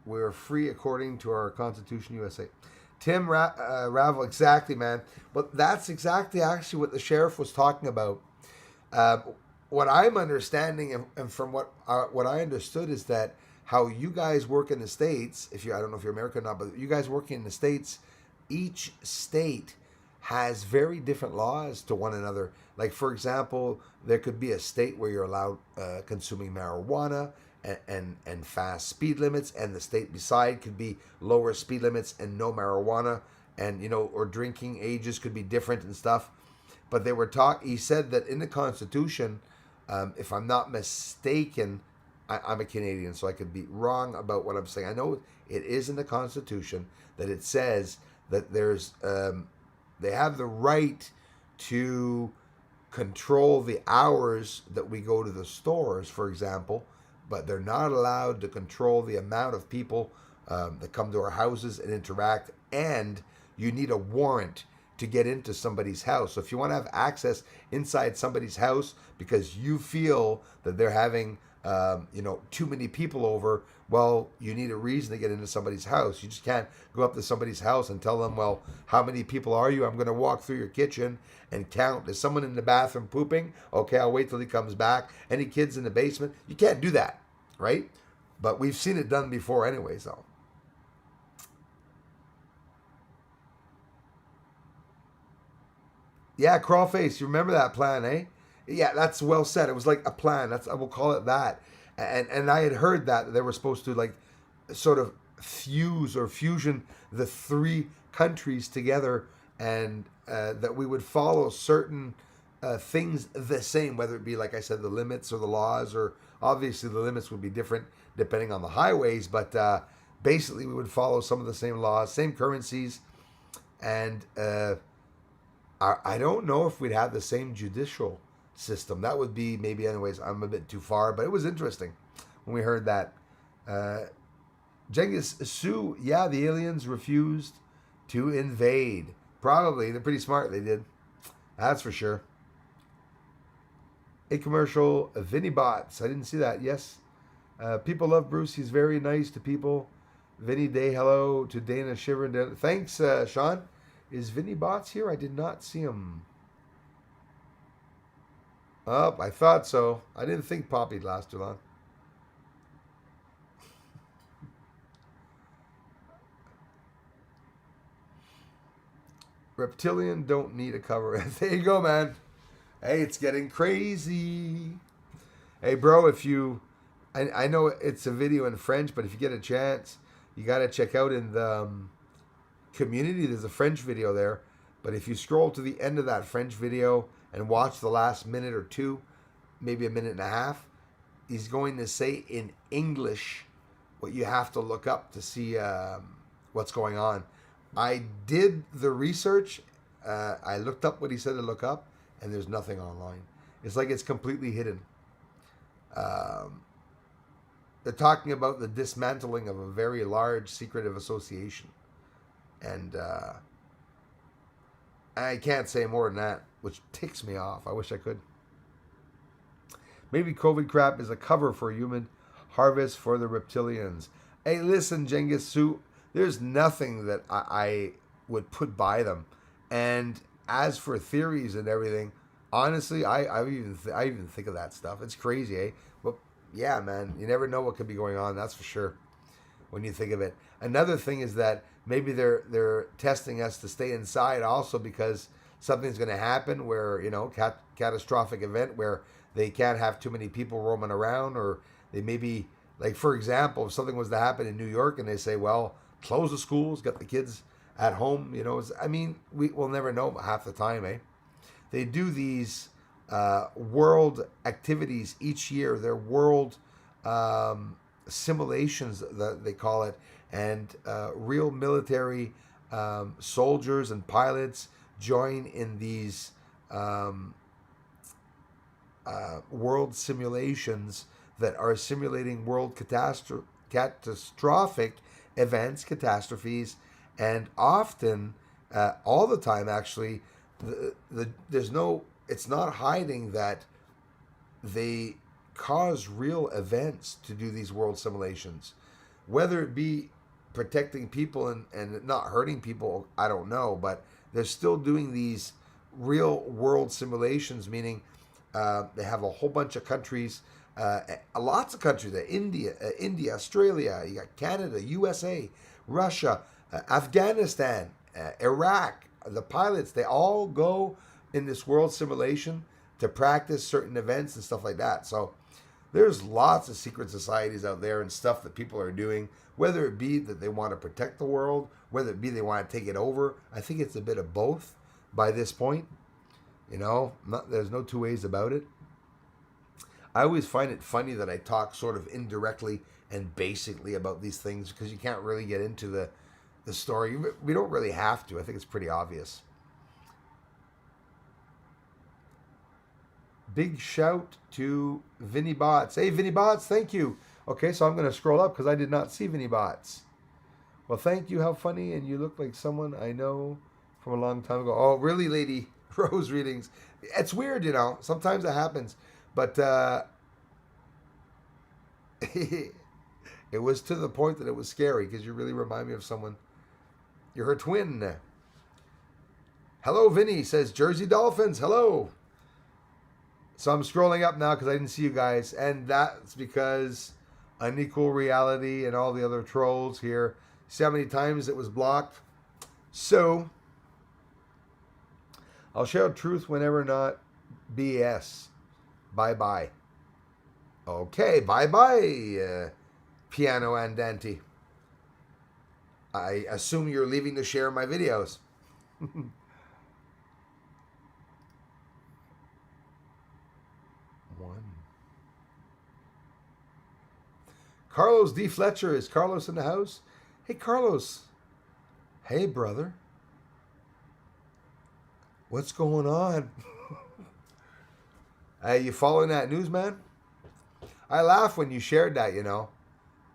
we're free according to our Constitution, USA. Tim Ravel, exactly, man. But that's exactly actually what the sheriff was talking about. What I'm understanding, and from what I understood, is that how you guys work in the States, I don't know if you're American or not, but you guys working in the States, each state has very different laws to one another. Like, for example, there could be a state where you're allowed consuming marijuana and fast speed limits, and the state beside could be lower speed limits and no marijuana, and or drinking ages could be different and stuff. But he said that in the Constitution, if I'm not mistaken, I'm a Canadian, so I could be wrong about what I'm saying. I know it is in the Constitution that it says that they have the right to control the hours that we go to the stores, for example, but they're not allowed to control the amount of people that come to our houses and interact, and you need a warrant to get into somebody's house. So if you want to have access inside somebody's house because you feel that they're having too many people over, well, you need a reason to get into somebody's house. You just can't go up to somebody's house and tell them, well, how many people are you? I'm going to walk through your kitchen and count. Is someone in the bathroom pooping? Okay, I'll wait till he comes back. Any kids in the basement? You can't do that, right? But we've seen it done before anyways, though. Yeah, Crawlface, you remember that plan, eh? Yeah, that's well said. It was like a plan. I will call it that. And I had heard that they were supposed to like sort of fuse or fusion the three countries together, and that we would follow certain things the same, whether it be, like I said, the limits or the laws, or obviously the limits would be different depending on the highways, but basically we would follow some of the same laws, same currencies, and I don't know if we'd have the same judicial system. That would be maybe, anyways, I'm a bit too far, but it was interesting when we heard that. Genghis Sue, yeah, the aliens refused to invade. Probably. They're pretty smart, they did. That's for sure. A commercial, Vinny Bots. I didn't see that. Yes. People love Bruce. He's very nice to people. Vinny Day, hello to Dana Shiver. Thanks, Sean. Is Vinny Bots here? I did not see him. Oh, I thought so. I didn't think Poppy'd last too long. Reptilian don't need a cover. There you go, man. Hey, it's getting crazy. Hey, bro, if you... I know it's a video in French, but if you get a chance, you got to check out in the community. There's a French video there. But if you scroll to the end of that French video and watch the last minute or two, maybe a minute and a half, he's going to say in English what you have to look up to see what's going on. I did the research. I looked up what he said to look up, and there's nothing online. It's like it's completely hidden. They're talking about the dismantling of a very large secretive association. And I can't say more than that, which ticks me off. I wish I could. Maybe COVID crap is a cover for human harvest for the reptilians. Hey, listen, Genghis Sue, there's nothing that I would put by them. And as for theories and everything, honestly, I even think of that stuff. It's crazy, eh? But yeah, man, you never know what could be going on. That's for sure. When you think of it, another thing is that maybe they're testing us to stay inside also because something's going to happen where catastrophic event where they can't have too many people roaming around, or they maybe, like, for example, if something was to happen in New York and they say, well, close the schools, get the kids at home, we'll never know half the time, eh? They do these world activities each year. They're world simulations, that they call it, and real military soldiers and pilots join in these world simulations that are simulating world catastrophic events, catastrophes, and often, all the time actually, it's not hiding that they cause real events to do these world simulations. Whether it be protecting people and not hurting people, I don't know, but they're still doing these real world simulations, meaning they have a whole bunch of countries, lots of countries, India, Australia, you got Canada, USA, Russia, Afghanistan, Iraq, the pilots, they all go in this world simulation to practice certain events and stuff like that. So there's lots of secret societies out there and stuff that people are doing, whether it be that they want to protect the world, whether it be they want to take it over. I think it's a bit of both by this point. There's no two ways about it. I always find it funny that I talk sort of indirectly and basically about these things because you can't really get into the story. We don't really have to. I think it's pretty obvious. Big shout to Vinny Bots. Hey, Vinny Bots, thank you. Okay, so I'm going to scroll up because I did not see Vinny Bots. Well, thank you. How funny. And you look like someone I know from a long time ago. Oh, really, Lady Rose readings. It's weird, Sometimes it happens. But it was to the point that it was scary because you really remind me of someone. You're her twin. Hello, Vinny, says Jersey Dolphins. Hello. So I'm scrolling up now because I didn't see you guys. And that's because Unequal Reality and all the other trolls here. See how many times it was blocked? So I'll share truth whenever not BS. Bye-bye. Okay, bye-bye, Piano Andante. I assume you're leaving to share my videos. One. Carlos D. Fletcher. Is Carlos in the house? Hey, Carlos. Hey, brother. What's going on? Hey, you following that news, man? I laughed when you shared that,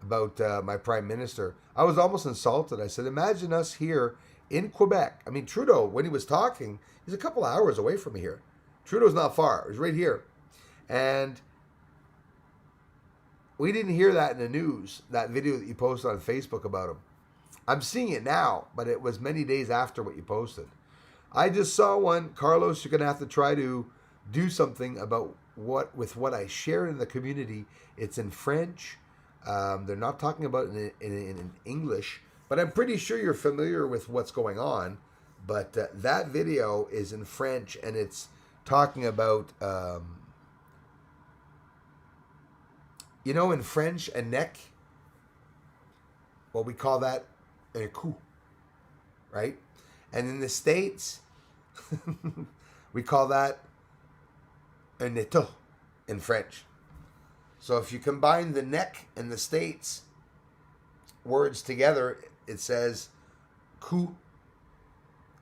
about my prime minister. I was almost insulted. I said, imagine us here in Quebec. I mean, Trudeau, when he was talking, he's a couple of hours away from me here. Trudeau's not far. He's right here. And we didn't hear that in the news, that video that you posted on Facebook about him. I'm seeing it now, but it was many days after what you posted. I just saw one. Carlos, you're going to have to try to do something about what I share in the community. It's in French. They're not talking about it in English, but I'm pretty sure you're familiar with what's going on. But that video is in French, and it's talking about, in French, a neck. Well, we call that a coup, right? And in the States, we call that un état in French. So if you combine the neck and the States words together, it says coup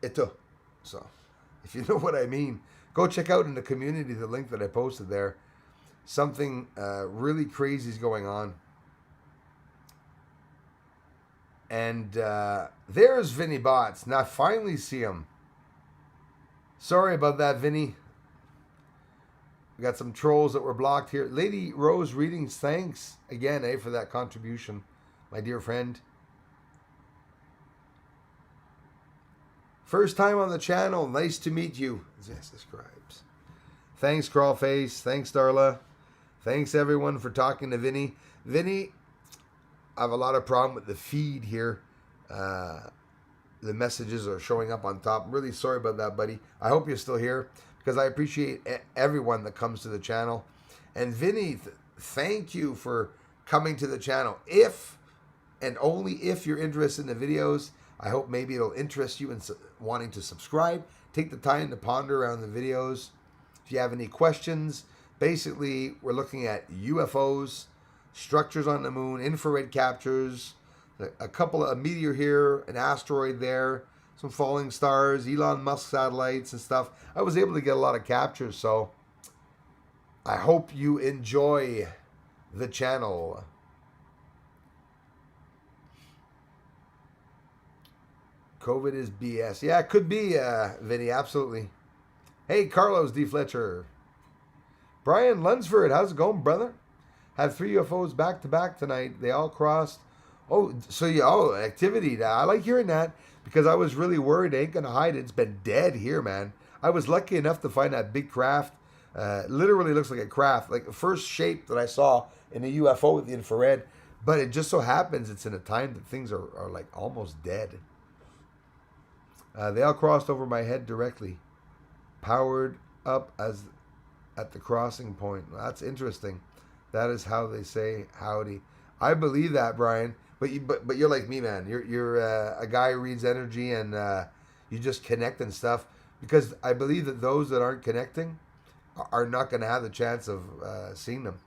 état. So if you know what I mean, go check out in the community the link that I posted there. Something really crazy is going on. And there's Vinny Bots. Now I finally see him. Sorry about that, Vinny. We got some trolls that were blocked here. Lady Rose Readings, thanks again, for that contribution, my dear friend. First time on the channel. Nice to meet you. Yes, describes. Thanks, Crawlface. Thanks, Darla. Thanks, everyone, for talking to Vinny. Vinny, I have a lot of problem with the feed here. The messages are showing up on top. I'm really sorry about that, buddy. I hope you're still here because I appreciate everyone that comes to the channel. And Vinny, thank you for coming to the channel. If and only if you're interested in the videos, I hope maybe it'll interest you in wanting to subscribe. Take the time to ponder around the videos. If you have any questions, basically we're looking at UFOs, structures on the moon, infrared captures, a meteor here, an asteroid there, some falling stars, Elon Musk satellites and stuff. I was able to get a lot of captures, so I hope you enjoy the channel. COVID is BS. Yeah, it could be, Vinny, absolutely. Hey, Carlos D. Fletcher. Brian Lunsford, how's it going, brother? Had 3 UFOs back to back tonight. They all crossed. Oh, so activity. I like hearing that because I was really worried. Ain't gonna hide it. It's been dead here, man. I was lucky enough to find that big craft. Literally looks like a craft, like the first shape that I saw in a UFO with the infrared. But it just so happens it's in a time that things are like almost dead. They all crossed over my head directly, powered up as at the crossing point. That's interesting. That is how they say howdy. I believe that, Brian. But you're like me, man. You're a guy who reads energy and you just connect and stuff. Because I believe that those that aren't connecting are not going to have the chance of seeing them.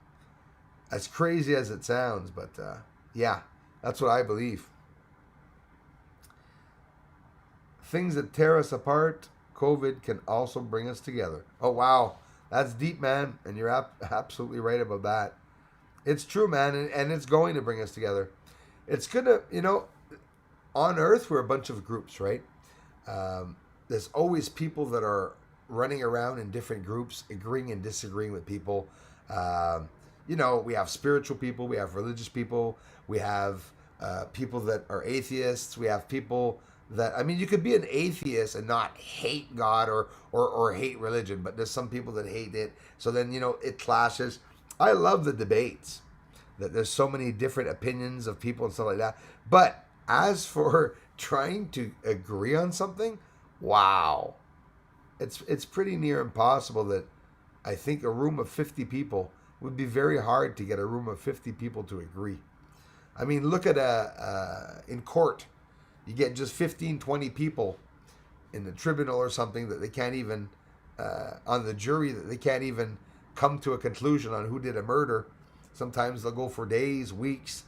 As crazy as it sounds, but yeah, that's what I believe. Things that tear us apart, COVID can also bring us together. Oh, wow. That's deep, man. And you're absolutely right about that. It's true, man. And it's going to bring us together. It's going to, on Earth, we're a bunch of groups, right? There's always people that are running around in different groups, agreeing and disagreeing with people. We have spiritual people, we have religious people, we have people that are atheists, we have people that, you could be an atheist and not hate God or hate religion, but there's some people that hate it. So then, it clashes. I love the debates, that there's so many different opinions of people and stuff like that. But as for trying to agree on something, wow. It's pretty near impossible. That I think a room of 50 people would be very hard to get a room of 50 people to agree. Look at in court. You get just 15, 20 people in the tribunal or something that they can't even, on the jury, that they can't even come to a conclusion on who did a murder. Sometimes they'll go for days, weeks,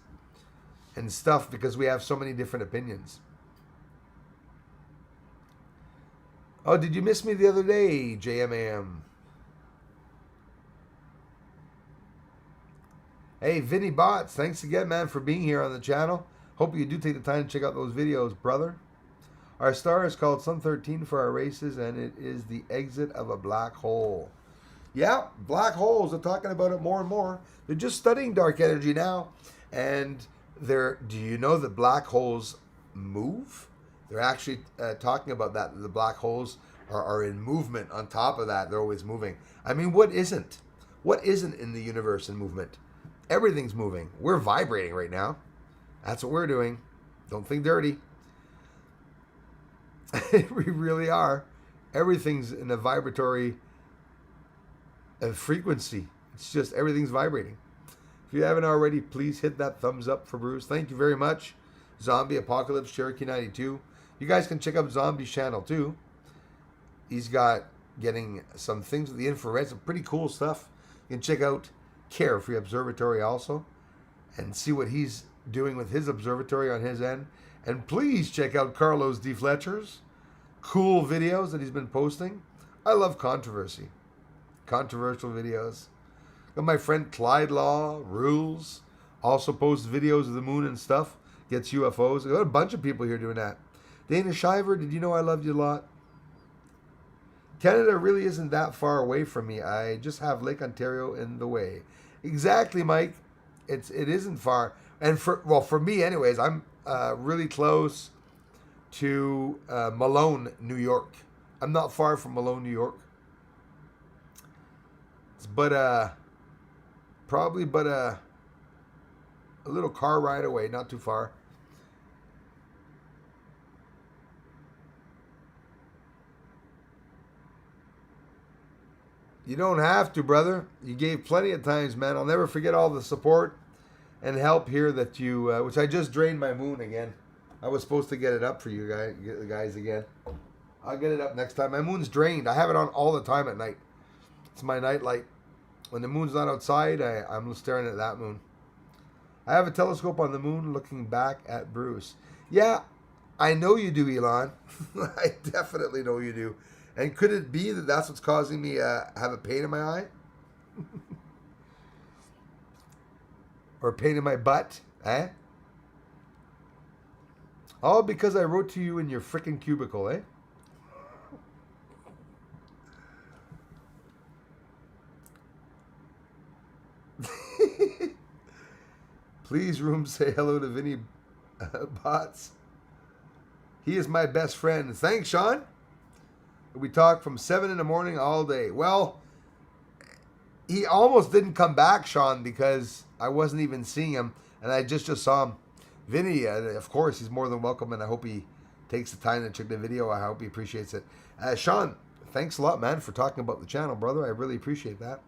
and stuff because we have so many different opinions. Oh, did you miss me the other day, JMAM? Hey, Vinny Bots, thanks again, man, for being here on the channel. Hope you do take the time to check out those videos, brother. Our star is called Sun 13 for our races, and it is the exit of a black hole. Yeah, black holes. They're talking about it more and more. They're just studying dark energy now. And do you know that black holes move? They're actually talking about that. The black holes are in movement. On top of that, they're always moving. What isn't? What isn't in the universe in movement? Everything's moving. We're vibrating right now. That's what we're doing. Don't think dirty. We really are. Everything's in a vibratory frequency. It's just everything's vibrating. If you haven't already, please hit that thumbs up for Bruce. Thank you very much. Zombie Apocalypse Cherokee 92. You guys can check out Zombie's channel too. He's got getting some things with the infrared, some pretty cool stuff. You can check out Carefree Observatory also and see what he's doing with his observatory on his end. And please check out Carlos D. Fletcher's cool videos that he's been posting. I love controversial videos. Got my friend Clyde Law Rules also posts videos of the moon and stuff. Gets UFOs. I got a bunch of people here doing that. Dana Shiver, did you know I loved you a lot? Canada really isn't that far away from me. I just have Lake Ontario in the way. Exactly, Mike. It isn't far. And for me anyways, I'm really close to Malone, New York. I'm not far from Malone, New York. But a little car ride away, not too far. You don't have to, brother. You gave plenty of times, man. I'll never forget all the support and help here that you, which I just drained my moon again. I was supposed to get it up for you guys again. I'll get it up next time. My moon's drained. I have it on all the time at night. It's my night light. When the moon's not outside, I'm staring at that moon. I have a telescope on the moon looking back at Bruce. Yeah, I know you do, Elon. I definitely know you do. And could it be that that's what's causing me have a pain in my eye? Or a pain in my butt? Eh? All because I wrote to you in your frickin' cubicle, eh? Please, room, say hello to Vinny Bots. He is my best friend. Thanks, Sean. We talked from 7 in the morning all day. Well, he almost didn't come back, Sean, because I wasn't even seeing him, and I just saw him. Vinny, of course, he's more than welcome, and I hope he takes the time to check the video. I hope he appreciates it. Sean, thanks a lot, man, for talking about the channel, brother. I really appreciate that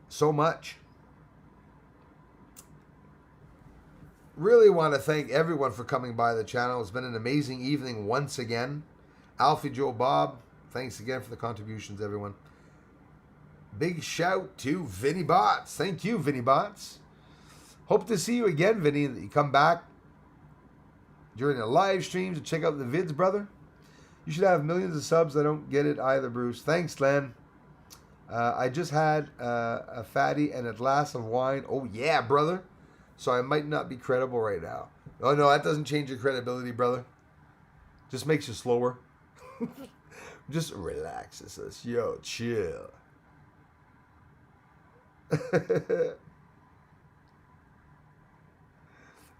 so much. Really want to thank everyone for coming by the channel. It's been an amazing evening once again. Alfie Joe Bob, thanks again for the contributions, everyone. Big shout to Vinny Bots. Thank you, Vinny Bots. Hope to see you again, Vinny, that you come back during the live streams to check out the vids, brother. You should have millions of subs. I don't get it either, Bruce. Thanks, Len. I just had a fatty and a glass of wine. Oh, yeah, brother. So I might not be credible right now. Oh, no, that doesn't change your credibility, brother. Just makes you slower. Just relaxes us. Yo, chill.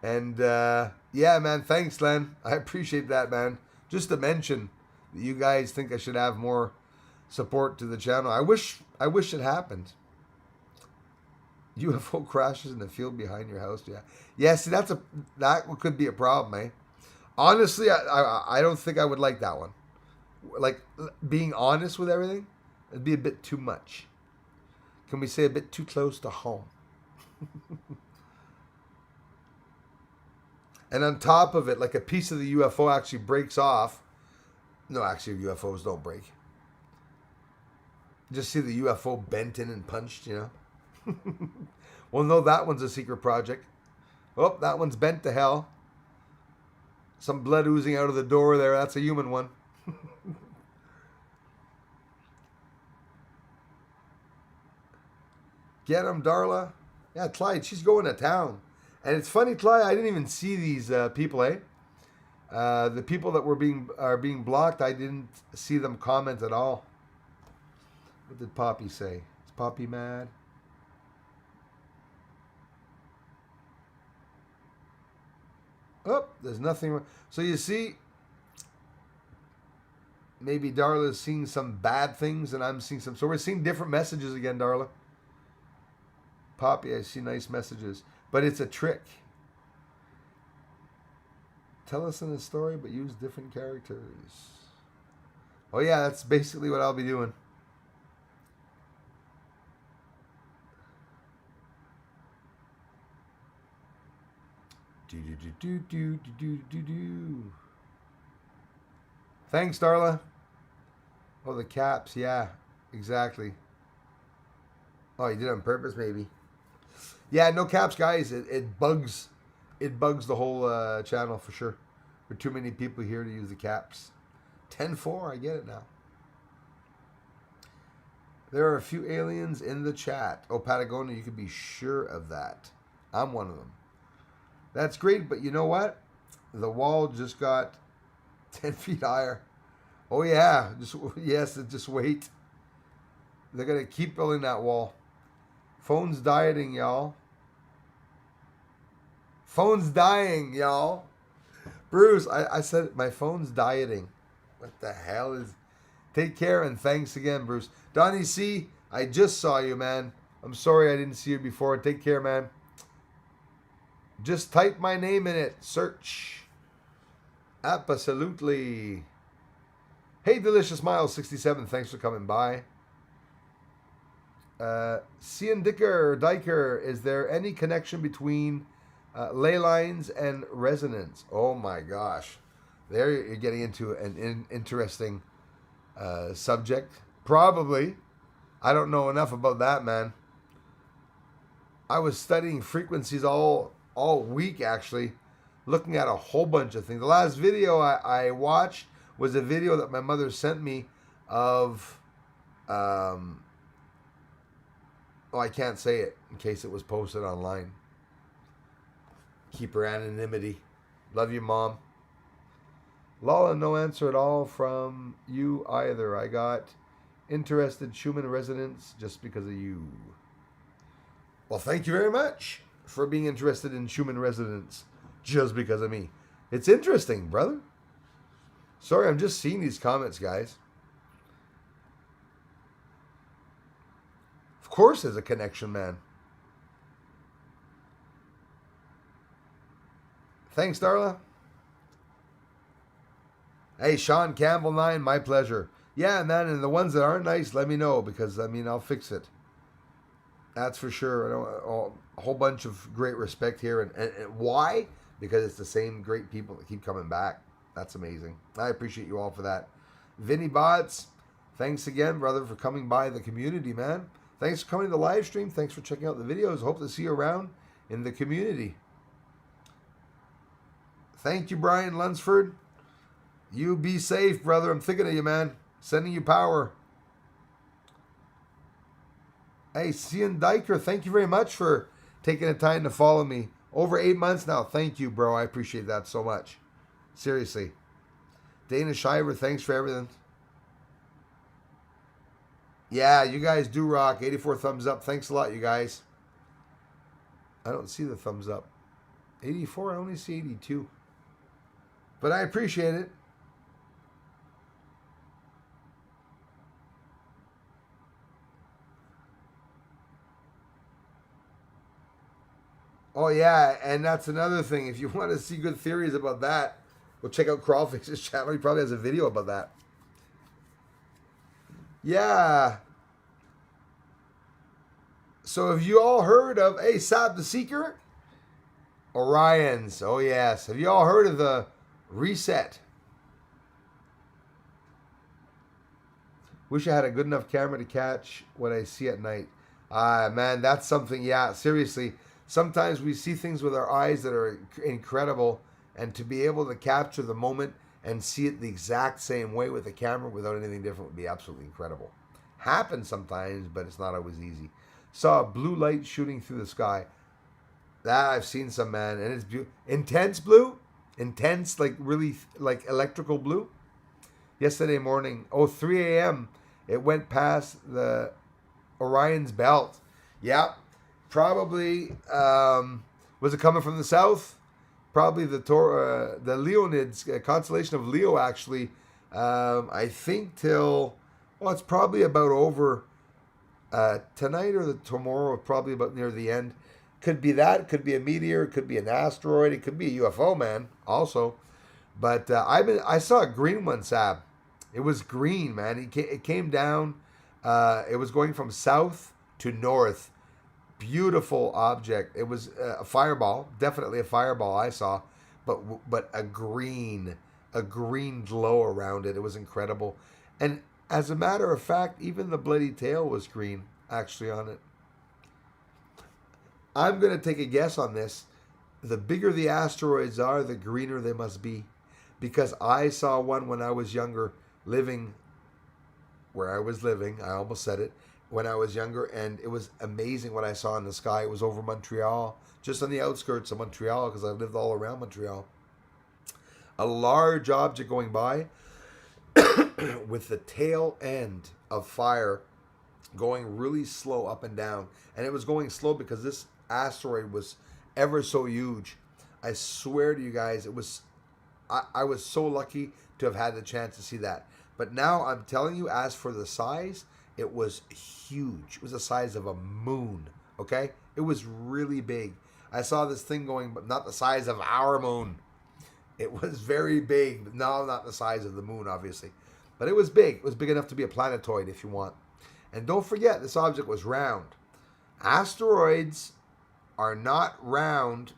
And, yeah, man, thanks, Len. I appreciate that, man. Just to mention that you guys think I should have more support to the channel. I wish it happened. UFO crashes in the field behind your house. Yeah. See, that could be a problem, eh? Honestly, I don't think I would like that one. Like, being honest with everything, it'd be a bit too much. Can we say a bit too close to home? And on top of it, like a piece of the UFO actually breaks off. No, actually, UFOs don't break. Just see the UFO bent in and punched, you know? Well, no, that one's a secret project. Oh, that one's bent to hell. Some blood oozing out of the door there. That's a human one. Get him, Darla. Yeah, Clyde, she's going to town. And it's funny, Clyde, I didn't even see these people, eh? The people that are being blocked, I didn't see them comment at all. What did Poppy say? Is Poppy mad? Oh, there's nothing. So you see, maybe Darla's seeing some bad things and I'm seeing some. So we're seeing different messages again, Darla. Poppy, I see nice messages. But it's a trick. Tell us in the story, but use different characters. Oh yeah, that's basically what I'll be doing. Thanks, Darla. Oh, the caps. Yeah, exactly. Oh, you did it on purpose, maybe. Yeah, no caps, guys. It bugs. It bugs the whole channel for sure. There are too many people here to use the caps. 10-4, I get it now. There are a few aliens in the chat. Oh, Patagonia, you can be sure of that. I'm one of them. That's great, but you know what? The wall just got 10 feet higher. Oh, yeah. Just wait. They're going to keep building that wall. Phone's dieting, y'all. Phone's dying, y'all. Bruce, I said my phone's dieting. What the hell is... Take care and thanks again, Bruce. Donnie C., I just saw you, man. I'm sorry I didn't see you before. Take care, man. Just type my name in it. Search. Absolutely. Hey, Delicious Miles 67. Thanks for coming by. Cian Diker, is there any connection between ley lines and resonance? Oh my gosh. There you're getting into an interesting subject. Probably. I don't know enough about that, man. I was studying frequencies all week, actually, looking at a whole bunch of things. The last video I watched was a video that my mother sent me of, oh, I can't say it in case it was posted online. Keep her anonymity. Love you, Mom. Lala, no answer at all from you either. I got interested Schumann resonance just because of you. Well, thank you very much for being interested in Schumann resonance just because of me. It's interesting, brother. Sorry, I'm just seeing these comments, guys. Of course there's a connection, man. Thanks, Darla. Hey, Sean Campbell 9, my pleasure. Yeah, man, and the ones that aren't nice, let me know because I mean I'll fix it. That's for sure. I know a whole bunch of great respect here, and why? Because it's the same great people that keep coming back. That's amazing. I appreciate you all for that. Vinny Bots, thanks again, brother, for coming by the community, man. Thanks for coming to the live stream. Thanks for checking out the videos. Hope to see you around in the community. Thank you, Brian Lunsford. You be safe, brother. I'm thinking of you, man. Sending you power. Hey, Cian Diker, thank you very much for taking the time to follow me. Over 8 months now. Thank you, bro. I appreciate that so much. Seriously. Dana Shiver, thanks for everything. Yeah, you guys do rock. 84 thumbs up. Thanks a lot, you guys. I don't see the thumbs up. 84, I only see 82. But I appreciate it. Oh yeah, and that's another thing. If you want to see good theories about that, well, check out Crawlfix's channel. He probably has a video about that. Yeah. So have you all heard of Sab the Seeker? Orions. Oh yes. Have you all heard of the reset? Wish I had a good enough camera to catch what I see at night. Man, that's something. Yeah, seriously. Sometimes we see things with our eyes that are incredible, and to be able to capture the moment and see it the exact same way with the camera without anything different would be absolutely incredible. Happens sometimes, but it's not always easy. Saw a blue light shooting through the sky. That I've seen some, man, and it's beautiful. Intense blue, intense, like really like electrical blue. Yesterday morning, 3 a.m. It went past the Orion's belt. Yeah, probably was it coming from the south? Probably the Leonids constellation of Leo. Actually, I think till it's probably about over tonight or tomorrow. Probably about near the end. Could be that. Could be a meteor. Could be an asteroid. It could be a UFO, man. Also, but I saw a green one, Sab. It was green, man. It came down. It was going from south to north. Beautiful object. It was a fireball, definitely a fireball I saw, but a green glow around it. It was incredible, and as a matter of fact, even the bloody tail was green actually on it. I'm gonna take a guess on this. The bigger the asteroids are, the greener they must be, because I saw one when I was younger, living where I was living. I almost said it. When I was younger, and it was amazing what I saw in the sky. It was over Montreal, just on the outskirts of Montreal, because I lived all around Montreal. A large object going by with the tail end of fire going really slow up and down. And it was going slow because this asteroid was ever so huge. I swear to you guys, I was so lucky to have had the chance to see that. But now I'm telling you, as for the size, it was huge. It was the size of a moon, okay? It was really big. I saw this thing going, but not the size of our moon. It was very big. But no, not the size of the moon, obviously. But it was big. It was big enough to be a planetoid, if you want. And don't forget, this object was round. Asteroids are not round.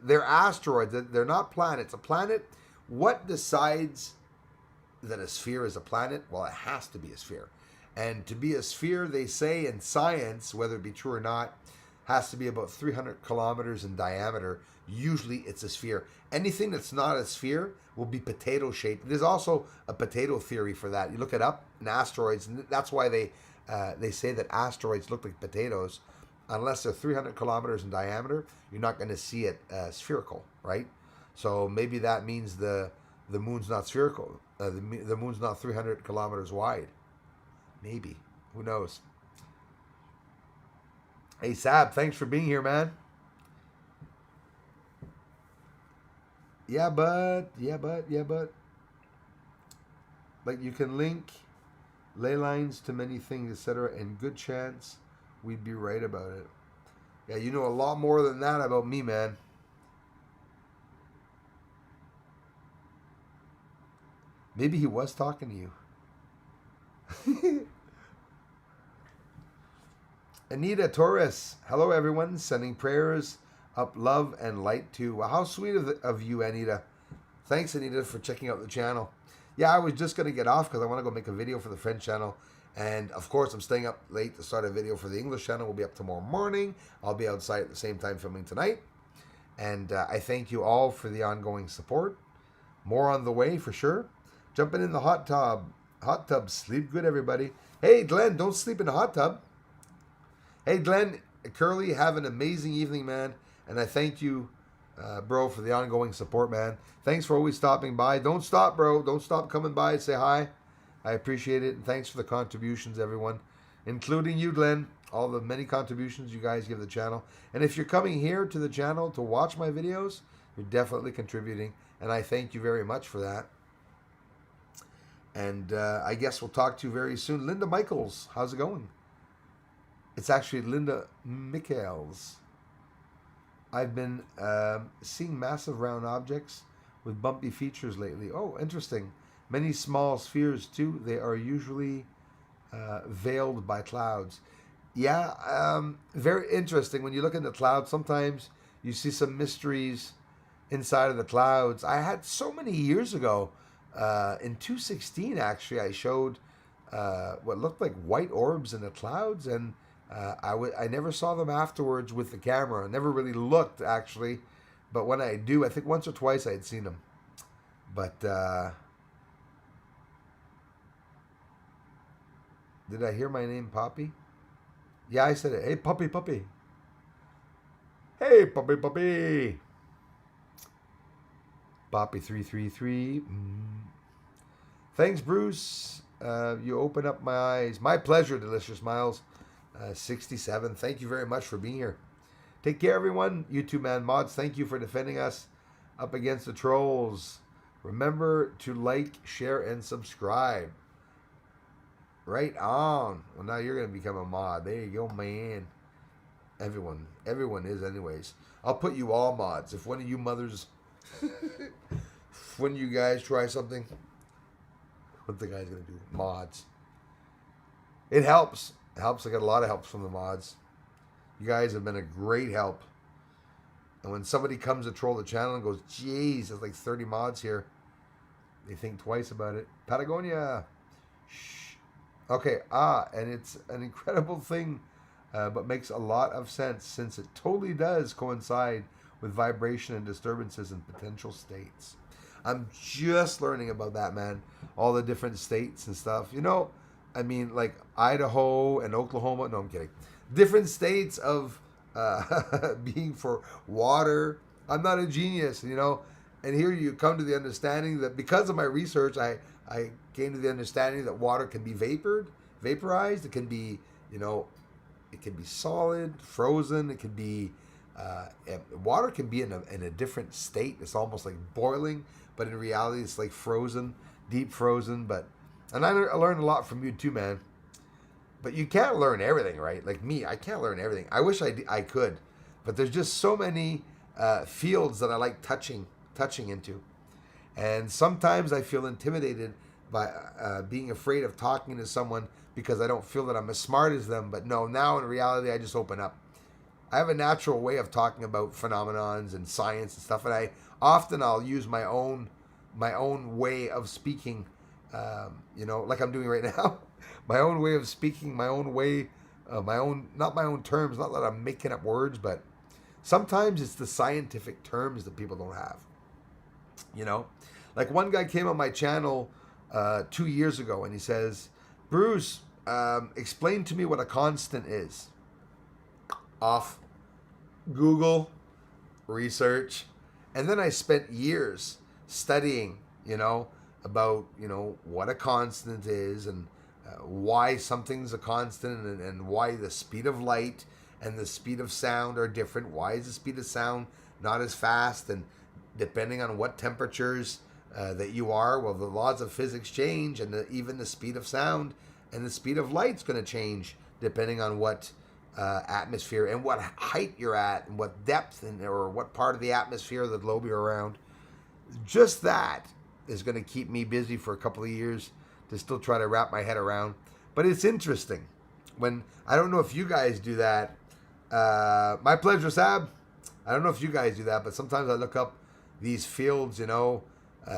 They're asteroids. They're not planets. A planet, what decides that a sphere is a planet? Well, it has to be a sphere. And to be a sphere, they say in science, whether it be true or not, has to be about 300 kilometers in diameter. Usually it's a sphere. Anything that's not a sphere will be potato shaped. There's also a potato theory for that. You look it up in asteroids, and that's why they say that asteroids look like potatoes. Unless they're 300 kilometers in diameter, you're not going to see it spherical, right? So maybe that means the moon's not spherical. The moon's not 300 kilometers wide. Maybe. Who knows? Hey, Sab, thanks for being here, man. Yeah, but. Like, you can link ley lines to many things, etc., and good chance we'd be right about it. Yeah, you know a lot more than that about me, man. Maybe he was talking to you. Anita Torres. Hello, everyone. Sending prayers up, love, and light to. Well, how sweet of you, Anita. Thanks, Anita, for checking out the channel. Yeah, I was just going to get off because I want to go make a video for the French channel. And, of course, I'm staying up late to start a video for the English channel. We'll be up tomorrow morning. I'll be outside at the same time filming tonight. And I thank you all for the ongoing support. More on the way, for sure. Jumping in the hot tub. Hot tub. Sleep good, everybody. Hey, Glenn, don't sleep in the hot tub. Hey, Glenn, Curly, have an amazing evening, man. And I thank you, bro, for the ongoing support, man. Thanks for always stopping by. Don't stop, bro. Don't stop coming by and say hi. I appreciate it. And thanks for the contributions, everyone, including you, Glenn. All the many contributions you guys give the channel. And if you're coming here to the channel to watch my videos, you're definitely contributing. And I thank you very much for that. And I guess we'll talk to you very soon. Linda Michaels, how's it going? It's actually Linda Michaels. I've been seeing massive round objects with bumpy features lately. Oh, interesting. Many small spheres, too. They are usually veiled by clouds. Yeah, very interesting. When you look in the clouds, sometimes you see some mysteries inside of the clouds. I had so many years ago, in 2016, actually, I showed what looked like white orbs in the clouds, and I never saw them afterwards with the camera. I never really looked, actually. But when I do, I think once or twice I had seen them. But did I hear my name, Poppy? Yeah, I said it. Hey, puppy, puppy. Hey, puppy, puppy. Poppy333. Thanks, Bruce. You open up my eyes. My pleasure, Delicious Miles. 67. Thank you very much for being here. Take care, everyone. YouTube Man Mods, thank you for defending us up against the trolls. Remember to like, share, and subscribe. Right on. Well, now you're going to become a mod. There you go, man. Everyone is anyways. I'll put you all mods. If one of you mothers, when you guys try something, what the guy's going to do? Mods. It helps. It helps. I got a lot of help from the mods. You guys have been a great help. And when somebody comes to troll the channel and goes, geez, there's like 30 mods here, they think twice about it. Patagonia. Shh. Okay, and it's an incredible thing, but makes a lot of sense since it totally does coincide with vibration and disturbances in potential states. I'm just learning about that, man. All the different states and stuff. You know, I mean, like Idaho and Oklahoma. No, I'm kidding. Different states of being for water. I'm not a genius, you know. And here you come to the understanding that because of my research, I came to the understanding that water can be vaporized. It can be, you know, it can be solid, frozen. It can be, water can be in a different state. It's almost like boiling, but in reality, it's like frozen, deep frozen. And I learned a lot from you too, man. But you can't learn everything, right? Like me, I can't learn everything. I wish I could, but there's just so many fields that I like touching into. And sometimes I feel intimidated by being afraid of talking to someone because I don't feel that I'm as smart as them. But no, now in reality, I just open up. I have a natural way of talking about phenomenons and science and stuff, and I'll use my own way of speaking. You know, like I'm doing right now. My own way of speaking, my own way, not my own terms. Not that I'm making up words, but sometimes it's the scientific terms that people don't have. You know, like one guy came on my channel 2 years ago and he says, Bruce, explain to me what a constant is. Off Google, research, and then I spent years studying, you know, about, you know, what a constant is and why something's a constant and why the speed of light and the speed of sound are different. Why is the speed of sound not as fast? And depending on what temperatures that you are, well, the laws of physics change, and even the speed of sound and the speed of light's going to change depending on what atmosphere and what height you're at and what depth or what part of the atmosphere or the globe you're around. Just that is going to keep me busy for a couple of years to still try to wrap my head around. But it's interesting. When I don't know if you guys do that. My pleasure, Sab. I don't know if you guys do that, but sometimes I look up these fields,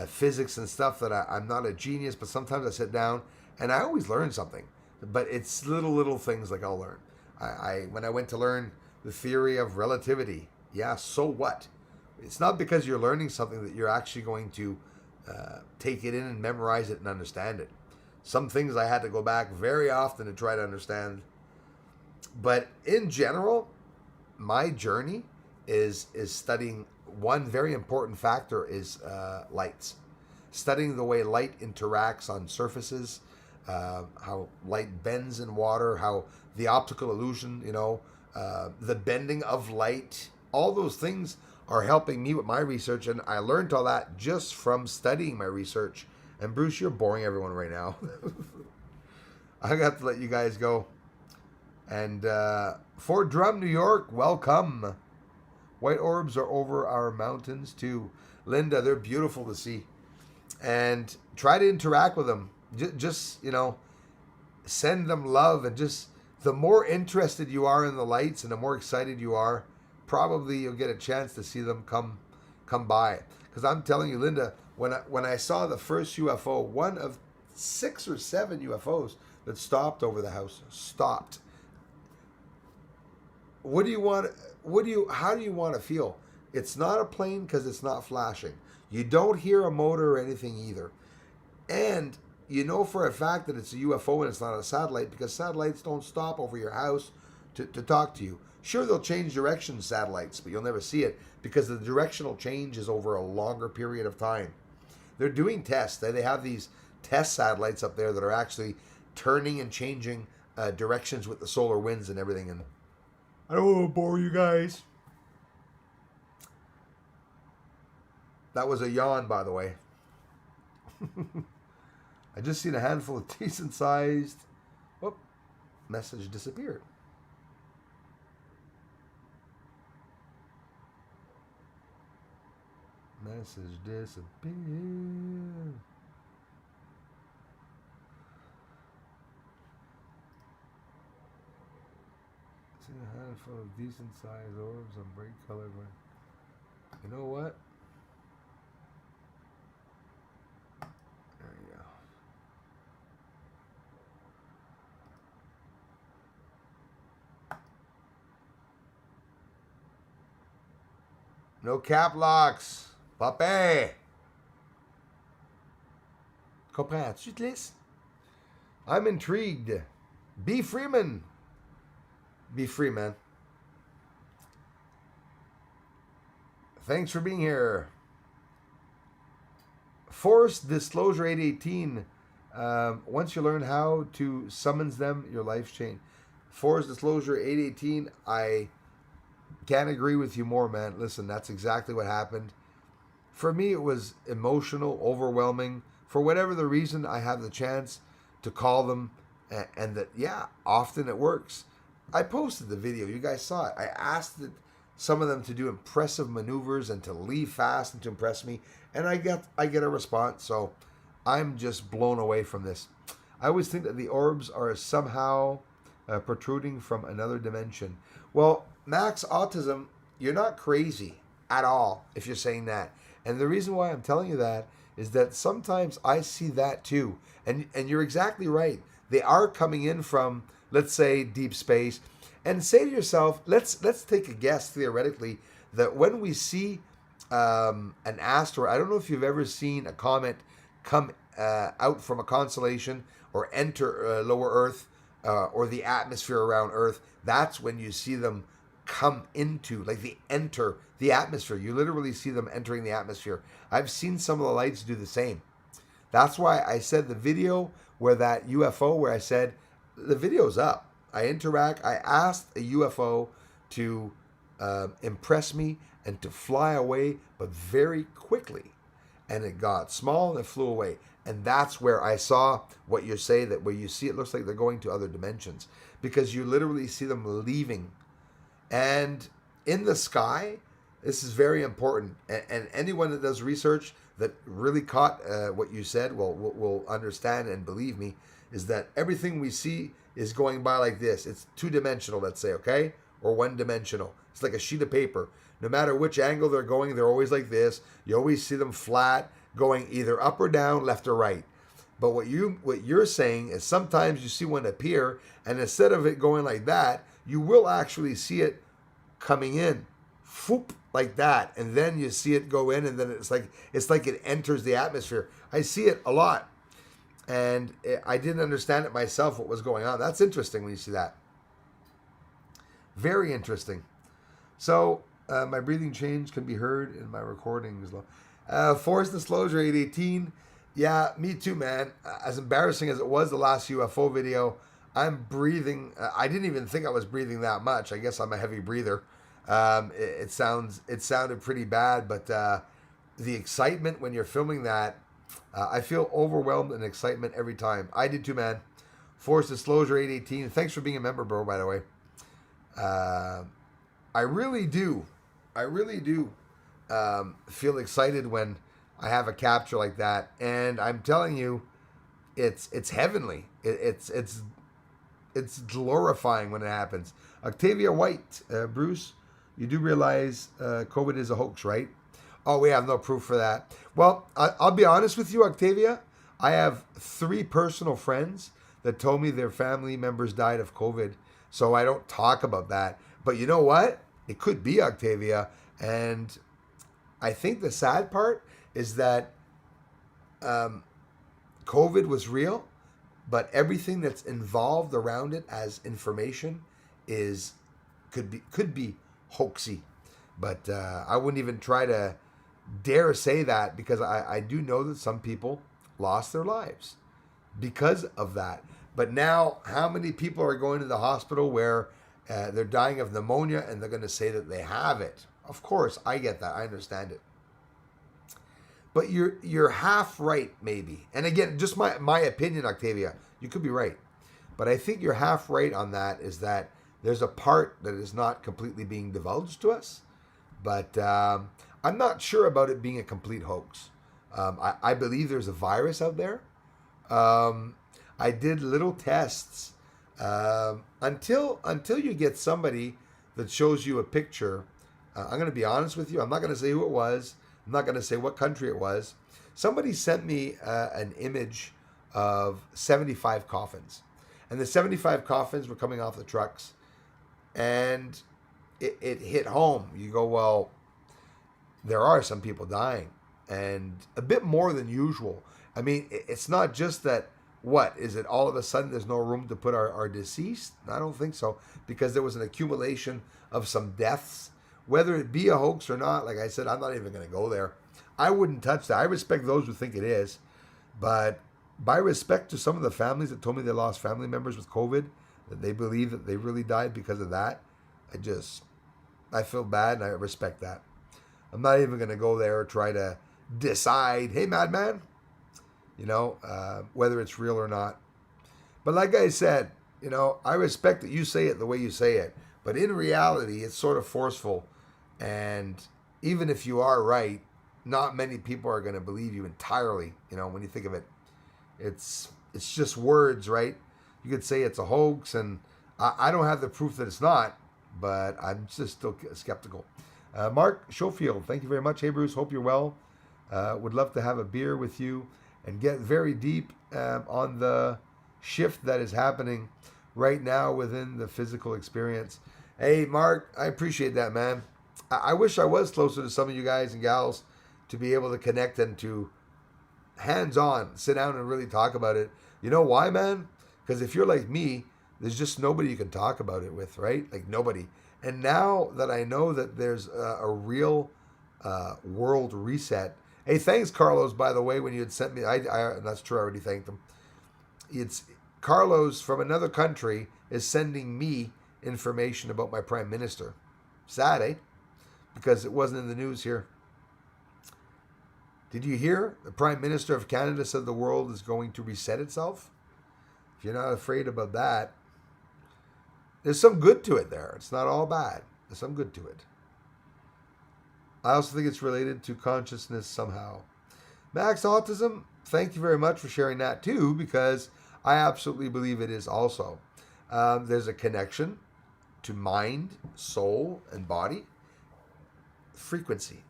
physics and stuff that I'm not a genius, but sometimes I sit down and I always learn something. But it's little things like I'll learn. When I went to learn the theory of relativity, yeah, so what? It's not because you're learning something that you're actually going to take it in and memorize it and understand it. Some things I had to go back very often to try to understand. But in general, my journey is studying one very important factor is lights. Studying the way light interacts on surfaces, how light bends in water, how the optical illusion, the bending of light, all those things are helping me with my research. And I learned all that just from studying my research. And Bruce, you're boring everyone right now. I got to let you guys go. And Fort Drum, New York, welcome. White orbs are over our mountains too. Linda, they're beautiful to see. And try to interact with them. Just send them love. And just the more interested you are in the lights and the more excited you are, probably you'll get a chance to see them come by. Because I'm telling you, Linda, when I saw the first UFO, one of 6 or 7 UFOs that stopped over the house, stopped. How do you want to feel? It's not a plane because it's not flashing. You don't hear a motor or anything either. And you know for a fact that it's a UFO and it's not a satellite because satellites don't stop over your house to talk to you. Sure, they'll change direction, satellites, but you'll never see it because the directional change is over a longer period of time. They're doing tests. They have these test satellites up there that are actually turning and changing directions with the solar winds and everything. And I don't want to bore you guys. That was a yawn, by the way. I just seen a handful of decent sized. Oh, message disappeared. Message disappeared. See a handful of decent sized orbs on bright colored one. You know what? There you go. No cap locks. Pape. Comprends-tu, Liz? I'm intrigued. B. Freeman. Be free, man. Thanks for being here. Forced Disclosure 818. Once you learn how to summons them, your life's changed. Forced Disclosure 818. I can't agree with you more, man. Listen, that's exactly what happened. For me, it was emotional, overwhelming. For whatever the reason, I have the chance to call them, and that, yeah, often it works. I posted the video. You guys saw it. I asked some of them to do impressive maneuvers and to leave fast and to impress me, and I get a response. So I'm just blown away from this. I always think that the orbs are somehow protruding from another dimension. Well, Max Autism, you're not crazy at all if you're saying that. And the reason why I'm telling you that is that sometimes I see that too. And you're exactly right. They are coming in from, let's say, deep space. And say to yourself, let's take a guess theoretically that when we see an asteroid, I don't know if you've ever seen a comet come out from a constellation or enter lower Earth or the atmosphere around Earth. That's when you see them come into, like they enter the atmosphere. You literally see them entering the atmosphere. I've seen some of the lights do the same. That's why I said the video where that UFO, where I said the video's up. I asked a UFO to impress me and to fly away, but very quickly. And it got small and it flew away. And that's where I saw what you say, that where you see it looks like they're going to other dimensions. Because you literally see them leaving. And in the sky, this is very important. And anyone that does research, that really caught what you said will understand and believe me is that everything we see is going by like this. It's two-dimensional, let's say, okay? Or one-dimensional. It's like a sheet of paper. No matter which angle they're going, they're always like this. You always see them flat, going either up or down, left or right. But what you're saying is sometimes you see one appear, and instead of it going like that, you will actually see it coming in, foop, like that, and then you see it go in, and then it's like it enters the atmosphere. I see it a lot, and I didn't understand it myself what was going on. That's interesting when you see that. Very interesting. So my breathing change can be heard in my recordings. Forced disclosure 818. Yeah, me too, man. As embarrassing as it was the last UFO video, I'm breathing. I didn't even think I was breathing that much. I guess I'm a heavy breather. It sounded pretty bad, but the excitement when you're filming that, I feel overwhelmed in excitement every time. I did too, man. Forced disclosure 818. Thanks for being a member, bro, by the way. I really do feel excited when I have a capture like that, and I'm telling you, it's heavenly. It's glorifying when it happens. Octavia White, Bruce, you do realize COVID is a hoax, right? Oh, we have no proof for that. Well, I'll be honest with you, Octavia. I have 3 personal friends that told me their family members died of COVID, so I don't talk about that. But you know what? It could be, Octavia, and I think the sad part is that COVID was real, but everything that's involved around it as information could be hoaxy. But I wouldn't even try to dare say that, because I do know that some people lost their lives because of that. But now, how many people are going to the hospital where they're dying of pneumonia and they're going to say that they have it? Of course, I get that. I understand it. But you're half right, maybe. And again, just my opinion, Octavia. You could be right. But I think you're half right on that, is that there's a part that is not completely being divulged to us. But I'm not sure about it being a complete hoax. I believe there's a virus out there. I did little tests. Until you get somebody that shows you a picture, I'm going to be honest with you. I'm not going to say who it was. I'm not going to say what country it was. Somebody sent me an image of 75 coffins. And the 75 coffins were coming off the trucks. And it hit home. You go, well, there are some people dying. And a bit more than usual. I mean, it's not just that, what, is it all of a sudden there's no room to put our deceased? I don't think so. Because there was an accumulation of some deaths. Whether it be a hoax or not, like I said, I'm not even going to go there. I wouldn't touch that. I respect those who think it is. But by respect to some of the families that told me they lost family members with COVID, that they believe that they really died because of that, I feel bad, and I respect that. I'm not even going to go there or try to decide, hey, madman, whether it's real or not. But like I said, I respect that you say it the way you say it. But in reality, it's sort of forceful. And even if you are right, not many people are going to believe you entirely. When you think of it, it's just words, right? You could say it's a hoax, and I don't have the proof that it's not, but I'm just still skeptical. Mark Schofield, thank you very much. Hey, Bruce, hope you're well. Would love to have a beer with you and get very deep on the shift that is happening right now within the physical experience. Hey, Mark, I appreciate that, man. I wish I was closer to some of you guys and gals to be able to connect and to hands-on sit down and really talk about it. You know why, man? Because if you're like me, there's just nobody you can talk about it with, right? Like nobody. And now that I know that there's a real world reset. Hey, thanks, Carlos, by the way, when you had sent me. That's true, I already thanked him. It's Carlos from another country is sending me information about my prime minister. Sad, eh? Because it wasn't in the news here. Did you hear? The Prime Minister of Canada said the world is going to reset itself. If you're not afraid about that, there's some good to it there. It's not all bad. There's some good to it. I also think it's related to consciousness somehow. Max Autism, thank you very much for sharing that too, because I absolutely believe it is also. There's a connection to mind, soul, and body. Frequency.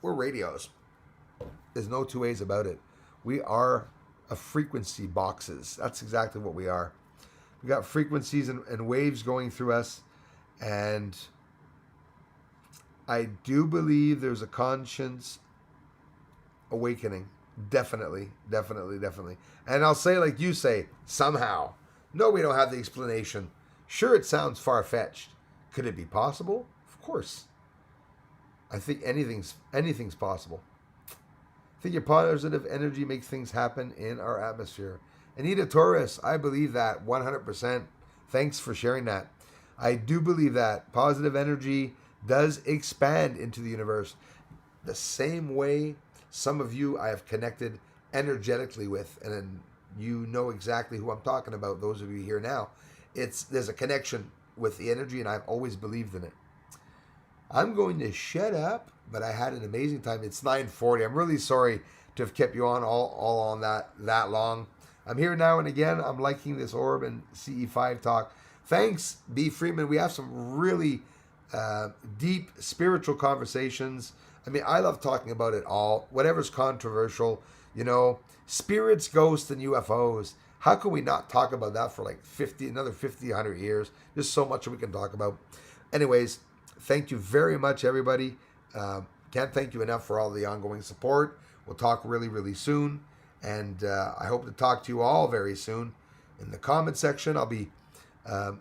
We're radios. There's no two ways about it. We are a frequency boxes. That's exactly what we are. We got frequencies and waves going through us, and I do believe there's a conscience awakening. Definitely. And I'll say like you say, somehow. No, we don't have the explanation. Sure, it sounds far-fetched. Could it be possible? Of course. I think anything's possible. I think your positive energy makes things happen in our atmosphere. Anita Torres, I believe that 100%. Thanks for sharing that. I do believe that positive energy does expand into the universe the same way some of you I have connected energetically with, and then you know exactly who I'm talking about, those of you here now. There's a connection with the energy, and I've always believed in it. I'm going to shut up, but I had an amazing time. It's 9:40. I'm really sorry to have kept you on all on that long. I'm here now and again. I'm liking this Orb and CE5 talk. Thanks, B. Freeman. We have some really deep spiritual conversations. I mean, I love talking about it all. Whatever's controversial, spirits, ghosts, and UFOs. How can we not talk about that for like 100 years? There's so much we can talk about. Anyways, thank you very much, everybody. Can't thank you enough for all the ongoing support. We'll talk really, really soon. And I hope to talk to you all very soon. In the comment section, I'll be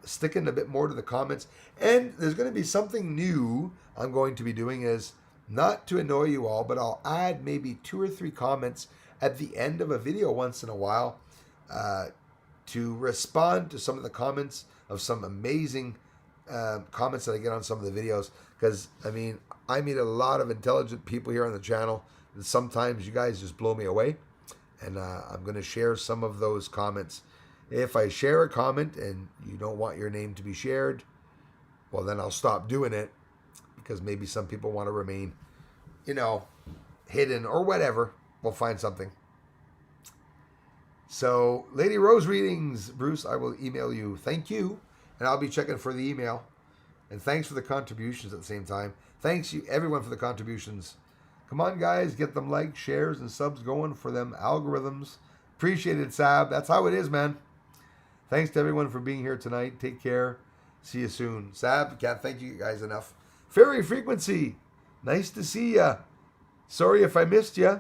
sticking a bit more to the comments. And there's going to be something new I'm going to be doing, is not to annoy you all, but I'll add maybe 2 or 3 comments at the end of a video once in a while to respond to some of the comments of some amazing comments that I get on some of the videos. Because, I mean, I meet a lot of intelligent people here on the channel, and sometimes you guys just blow me away. And I'm going to share some of those comments. If I share a comment and you don't want your name to be shared, well, then I'll stop doing it, because maybe some people want to remain, hidden or whatever. We'll find something. So, Lady Rose readings, Bruce, I will email you. Thank you. And I'll be checking for the email. And thanks for the contributions at the same time. Thanks, you everyone, for the contributions. Come on, guys. Get them likes, shares, and subs going for them algorithms. Appreciate it, Sab. That's how it is, man. Thanks to everyone for being here tonight. Take care. See you soon. Sab, can't thank you guys enough. Fairy Frequency, nice to see ya. Sorry if I missed ya.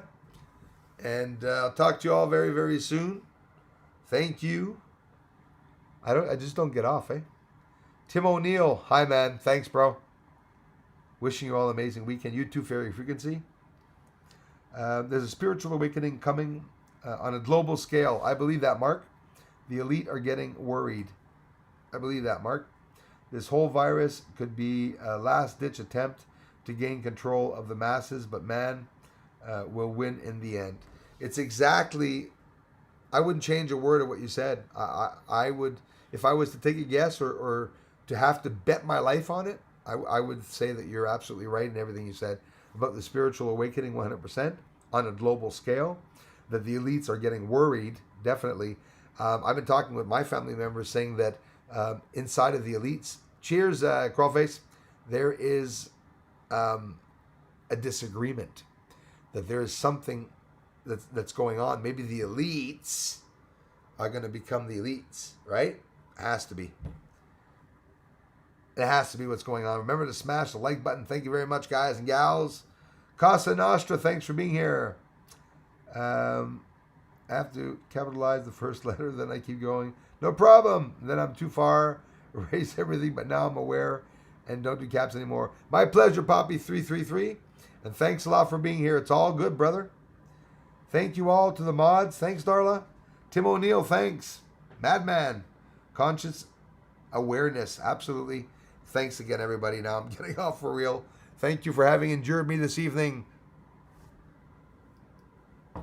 And I'll talk to you all very, very soon. Thank you. I just don't get off, eh? Tim O'Neill, hi man, thanks bro. Wishing you all an amazing weekend. You too, Fairy Frequency. There's a spiritual awakening coming on a global scale. I believe that, Mark. The elite are getting worried. I believe that, Mark. This whole virus could be a last-ditch attempt to gain control of the masses, but man will win in the end. It's exactly, I wouldn't change a word of what you said. I would, if I was to take a guess or to have to bet my life on it, I would say that you're absolutely right in everything you said about the spiritual awakening 100% on a global scale, that the elites are getting worried, definitely. I've been talking with my family members saying that inside of the elites, cheers, Crawlface, there is a disagreement, that there is something that's going on. Maybe the elites are going to become the elites, right? It has to be. It has to be what's going on. Remember to smash the like button. Thank you very much, guys and gals. Casa Nostra, thanks for being here. I have to capitalize the first letter, then I keep going. No problem. Then I'm too far. Erase everything, but now I'm aware and don't do caps anymore. My pleasure, Poppy333. And thanks a lot for being here. It's all good, brother. Thank you all to the mods. Thanks, Darla. Tim O'Neill, thanks. Madman. Conscious awareness. Absolutely. Thanks again, everybody. Now I'm getting off for real. Thank you for having endured me this evening.